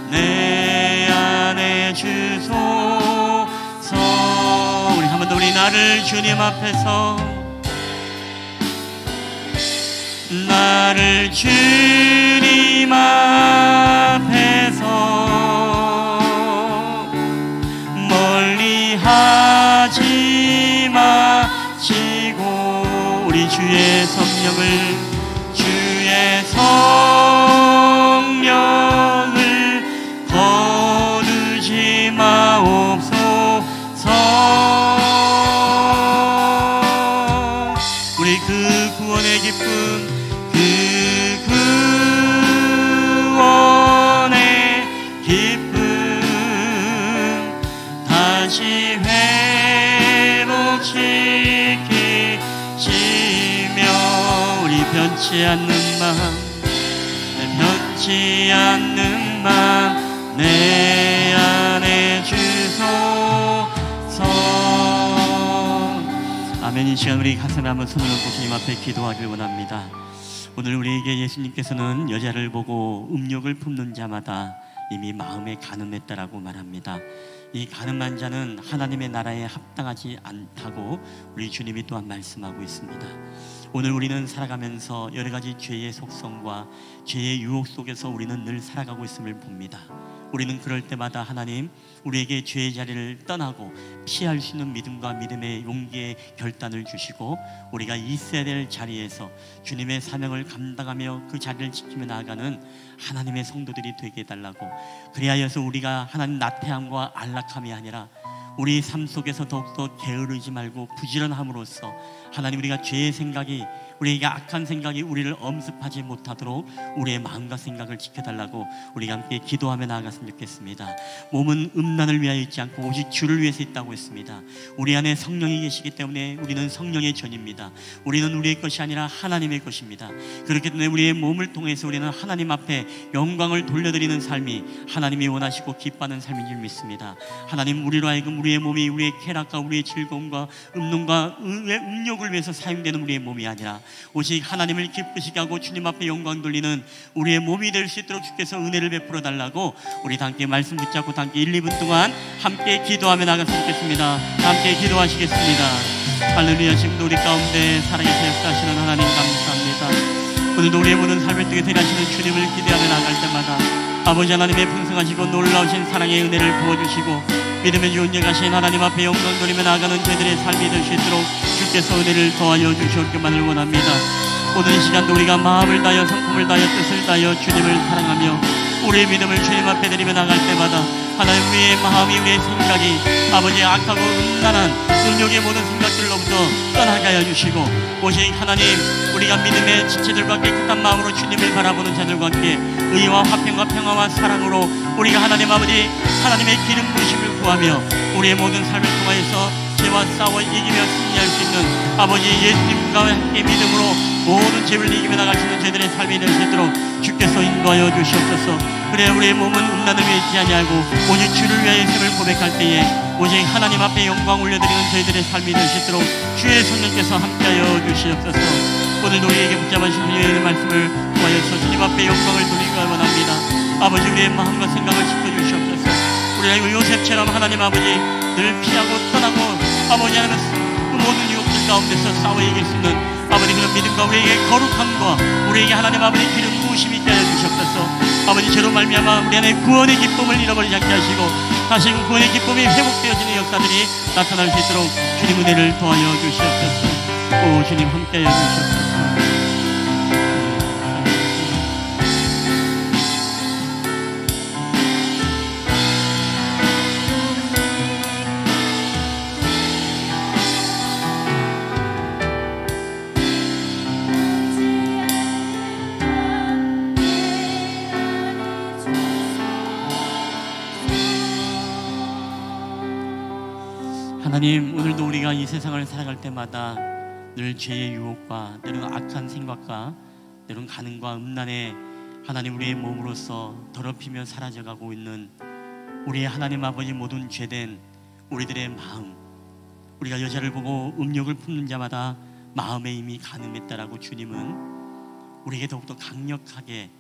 내 안에 주소서. 우리 한 번 더 우리 나를 주님 앞에서 멀리 하지 마시고 우리 주의 성령을 거두지 마옵소서. 우리 그 구원의 기쁨 다시 회복시키시며 우리 변치 않는 마음 내 안에 주소서. 아멘. 이 시간 우리 가슴에 한번 손을 얹고 주님 앞에 기도하길 원합니다. 오늘 우리에게 예수님께서는 여자를 보고 음욕을 품는 자마다 이미 마음에 간음했다라고 말합니다. 이 간음한 자는 하나님의 나라에 합당하지 않다고 우리 주님이 또한 말씀하고 있습니다. 오늘 우리는 살아가면서 여러 가지 죄의 속성과 죄의 유혹 속에서 우리는 늘 살아가고 있음을 봅니다. 우리는 그럴 때마다 하나님 우리에게 죄의 자리를 떠나고 피할 수 있는 믿음과 믿음의 용기의 결단을 주시고 우리가 있어야 될 자리에서 주님의 사명을 감당하며 그 자리를 지키며 나아가는 하나님의 성도들이 되게 해달라고, 그리하여서 우리가 하나님 나태함과 안락함이 아니라 우리 삶 속에서 더욱더 게으르지 말고 부지런함으로써 하나님 우리가 죄의 생각이 우리에게 악한 생각이 우리를 엄습하지 못하도록 우리의 마음과 생각을 지켜달라고 우리가 함께 기도하며 나아갔으면 좋겠습니다. 몸은 음란을 위하여 있지 않고 오직 주를 위해서 있다고 했습니다. 우리 안에 성령이 계시기 때문에 우리는 성령의 전입니다. 우리는 우리의 것이 아니라 하나님의 것입니다. 그렇기 때문에 우리의 몸을 통해서 우리는 하나님 앞에 영광을 돌려드리는 삶이 하나님이 원하시고 기뻐하는 삶인 줄 믿습니다. 하나님 우리로 하여금 우리의 몸이 우리의 쾌락과 우리의 즐거움과 음nom과 음욕을 위해서 사용되는 우리의 몸이 아니라 오직 하나님을 기쁘시게 하고 주님 앞에 영광 돌리는 우리의 몸이 될 수 있도록 주께서 은혜를 베풀어 달라고 우리 다 함께 말씀 붙잡고 다 함께 1, 2분 동안 함께 기도하며 나갔으면 좋겠습니다. 다 함께 기도하시겠습니다. 할렐루야. 지금도 우리 가운데 살아계신 역사하시는 하나님 감사합니다. 오늘도 우리의 모든 삶을 통해 대하시는 주님을 기대하며 나갈 때마다 아버지 하나님의 풍성하시고 놀라우신 사랑의 은혜를 부어주시고 믿음의 존재하신 하나님 앞에 영광 돌리며 나아가는 저희들의 삶이 될 수 있도록 주께서 은혜를 더하여 주시옵기만을 원합니다. 오늘 이 시간도 우리가 마음을 다하여 성품을 다하여 뜻을 다하여 주님을 사랑하며 우리의 믿음을 주님 앞에 드리며 나갈 때마다 하나님 우리의 마음이 우리의 생각이 아버지의 악하고 음란한 음욕의 모든 생각들로부터 떠나게 하여 주시고 오직 하나님 우리가 믿음의 지체들과 깨끗한 마음으로 주님을 바라보는 자들과 함께 의와 화평과 평화와 사랑으로 우리가 하나님 아버지 하나님의 기름 부으심을 구하며 우리의 모든 삶을 통하여서 죄와 싸워 이기며 승리할 수 있는 아버지 예수님과 함께 믿음으로 모든 죄를 이기며 나갈 수 있는 저희들의 삶이 될 수 있도록 주께서 인도하여 주시옵소서. 그래 우리의 몸은 음란을 위하지 아니하고 오직 주를 위하여 있음을 고백할 때에 오직 하나님 앞에 영광 올려드리는 저희들의 삶이 될 수 있도록 주의 성령께서 함께하여 주시옵소서. 오늘도 우리에게 붙잡아 주신 주의 말씀을 통하여서 주님 앞에 영광을 돌리기 원합니다. 아버지 우리의 마음과 생각을 지켜주시옵소서. 우리가 요셉처럼 하나님 아버지 늘 피하고 떠나고 아버지 하나님 그 모든 유혹들 가운데서 싸워 이길 수 있는 아버지 그런 믿음과 우리에게 거룩함과 우리에게 하나님 아버지 기름 부으심이 있게 하여 주시옵소서. 아버지 죄로 말미암아 우리 안에 구원의 기쁨을 잃어버리지 않게 하시고 다시 그 구원의 기쁨이 회복되어지는 역사들이 나타날 수 있도록 주님 은혜를 더하여 주시옵소서. 오 주님 함께하여 주시옵소서. 하나님, 오늘도 우리가 이 세상을 살아갈 때마다 늘 죄의 유혹과 때로는 악한 생각과 때로는 가늠과 음란에 하나님 우리의 몸으로서 더럽히며 사라져가고 있는 우리의 하나님 아버지 모든 죄된 우리들의 마음, 우리가 여자를 보고 음욕을 품는 자마다 마음에 이미 가늠했다라고 주님은 우리에게 더욱더 강력하게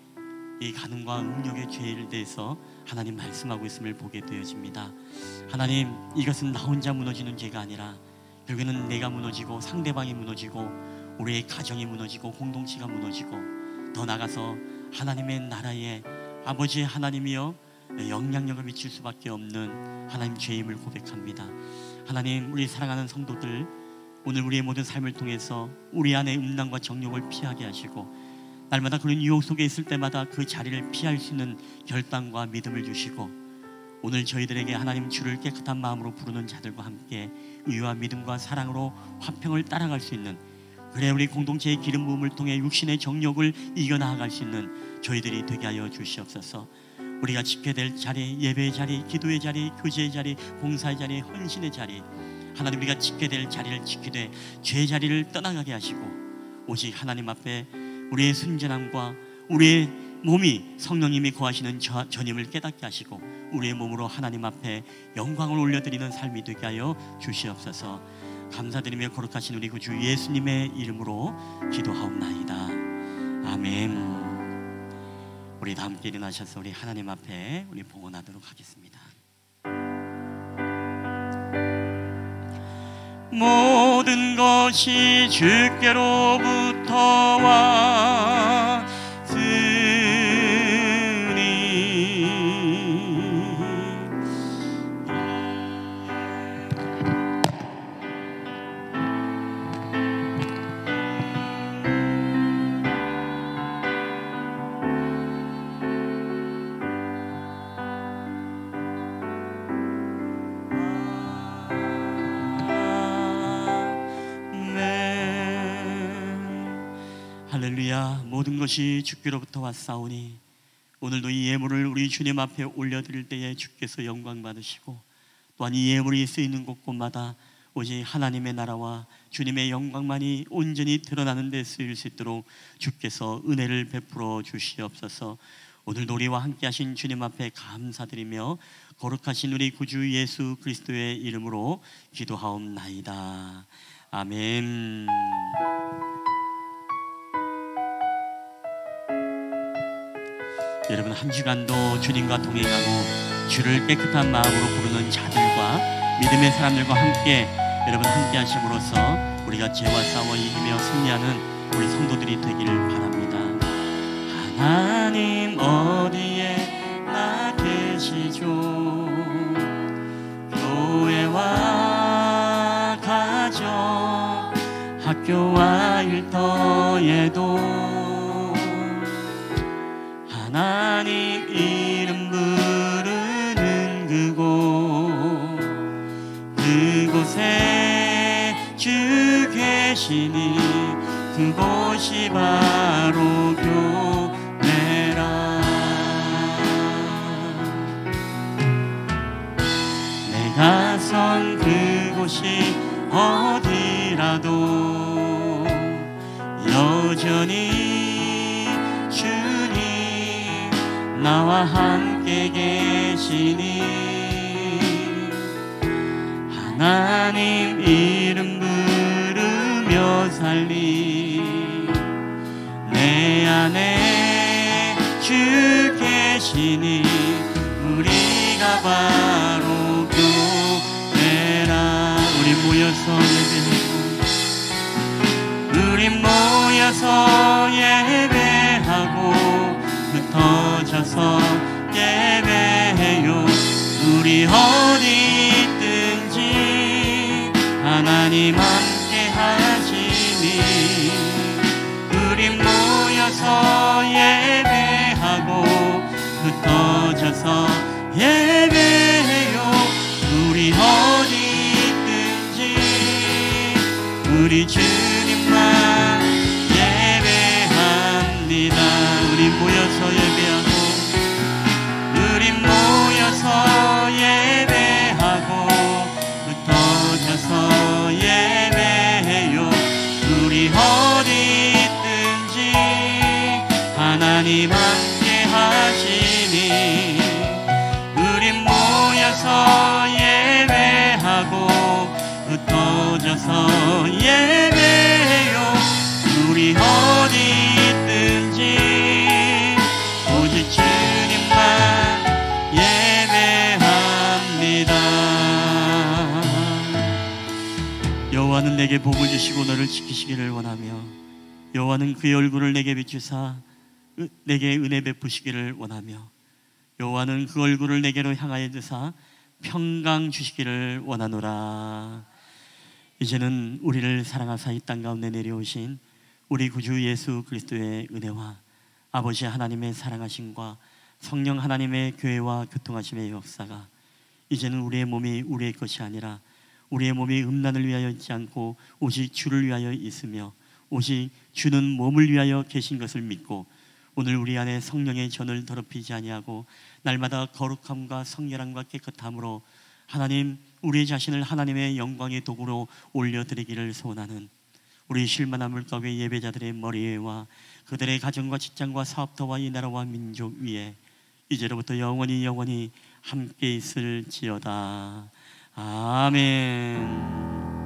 이 가늠과 음욕의 죄에 대해서 하나님 말씀하고 있음을 보게 되어집니다. 하나님, 이것은 나 혼자 무너지는 죄가 아니라 결국에는 내가 무너지고 상대방이 무너지고 우리의 가정이 무너지고 공동체가 무너지고 더 나아가서 하나님의 나라에 아버지의 하나님이여 영향력을 미칠 수밖에 없는 하나님 죄임을 고백합니다. 하나님, 우리 사랑하는 성도들, 오늘 우리의 모든 삶을 통해서 우리 안에 음란과 정욕을 피하게 하시고 날마다 그런 유혹 속에 있을 때마다 그 자리를 피할 수 있는 결단과 믿음을 주시고 오늘 저희들에게 하나님 주를 깨끗한 마음으로 부르는 자들과 함께 의와 믿음과 사랑으로 화평을 따라갈 수 있는, 그래 우리 공동체의 기름 부음을 통해 육신의 정욕을 이겨나갈 수 있는 저희들이 되게 하여 주시옵소서. 우리가 지켜야 될 자리, 예배의 자리, 기도의 자리, 교제의 자리, 봉사의 자리, 헌신의 자리, 하나님 우리가 지켜야 될 자리를 지키되 죄의 자리를 떠나가게 하시고 오직 하나님 앞에 우리의 순전함과 우리의 몸이 성령님이 거하시는 전임을 깨닫게 하시고 우리의 몸으로 하나님 앞에 영광을 올려드리는 삶이 되게 하여 주시옵소서. 감사드리며 거룩하신 우리 구주 예수님의 이름으로 기도하옵나이다. 아멘. 우리 다 함께 일어나셔서 우리 하나님 앞에 우리 봉헌하도록 하겠습니다. 모든 것이 주께로부터 왔으니 할렐루야. 모든 것이 주께로부터 왔사오니 오늘도 이 예물을 우리 주님 앞에 올려드릴 때에 주께서 영광 받으시고 또한 이 예물이 쓰이는 곳곳마다 오직 하나님의 나라와 주님의 영광만이 온전히 드러나는 데 쓰일 수 있도록 주께서 은혜를 베풀어 주시옵소서. 오늘도 우리와 함께 하신 주님 앞에 감사드리며 거룩하신 우리 구주 예수 그리스도의 이름으로 기도하옵나이다. 아멘. 여러분, 한 주간도 주님과 동행하고 주를 깨끗한 마음으로 부르는 자들과 믿음의 사람들과 함께 여러분 함께 하심으로써 우리가 죄와 싸워 이기며 승리하는 우리 성도들이 되기를 바랍니다. 하나님 어디에 나 계시죠? 교회와 가정 학교와 일터에도 하나님 이름 부르는 그곳에 주 계시니 그곳이 바로 교회라. 내가 선 그곳이 어디라도 여전히 주님 나와 함께 계시니 하나님 이름 부르며 살리 내 안에 주 계시니 우리가 바로 교회라. 우리 모여서 예배하고 우리 모여서 예배하고 흩어져서 예배해요. 우리 어디 있든지 하나님 함께 하시니 우리 모여서 예배하고 흩어져서 예배해요. 우리 어디 있든지 우리 주님만 예배합니다. 우리 모여서 예배하고 우리 모여서 예배하고 흩어져 하나님 함께 하시니 우리 모여서 예배하고 흩어져서 예배해요. 우리 어디 있든지 오직 주님만 예배합니다. 여호와는 내게 복을 주시고 너를 지키시기를 원하며 여호와는 그의 얼굴을 내게 비추사 내게 은혜 베푸시기를 원하며 여호와는 그 얼굴을 내게로 향하여 드사 평강 주시기를 원하노라. 이제는 우리를 사랑하사 이 땅 가운데 내려오신 우리 구주 예수 그리스도의 은혜와 아버지 하나님의 사랑하심과 성령 하나님의 교회와 교통하심의 역사가 이제는 우리의 몸이 우리의 것이 아니라 우리의 몸이 음란을 위하여 있지 않고 오직 주를 위하여 있으며 오직 주는 몸을 위하여 계신 것을 믿고 오늘 우리 안에 성령의 전을 더럽히지 아니하고 날마다 거룩함과 성결함과 깨끗함으로 하나님 우리 자신을 하나님의 영광의 도구로 올려드리기를 소원하는 우리 쉴만한 물가게 예배자들의 머리에와 그들의 가정과 직장과 사업터와 이 나라와 민족 위에 이제로부터 영원히 함께 있을지어다. 아멘.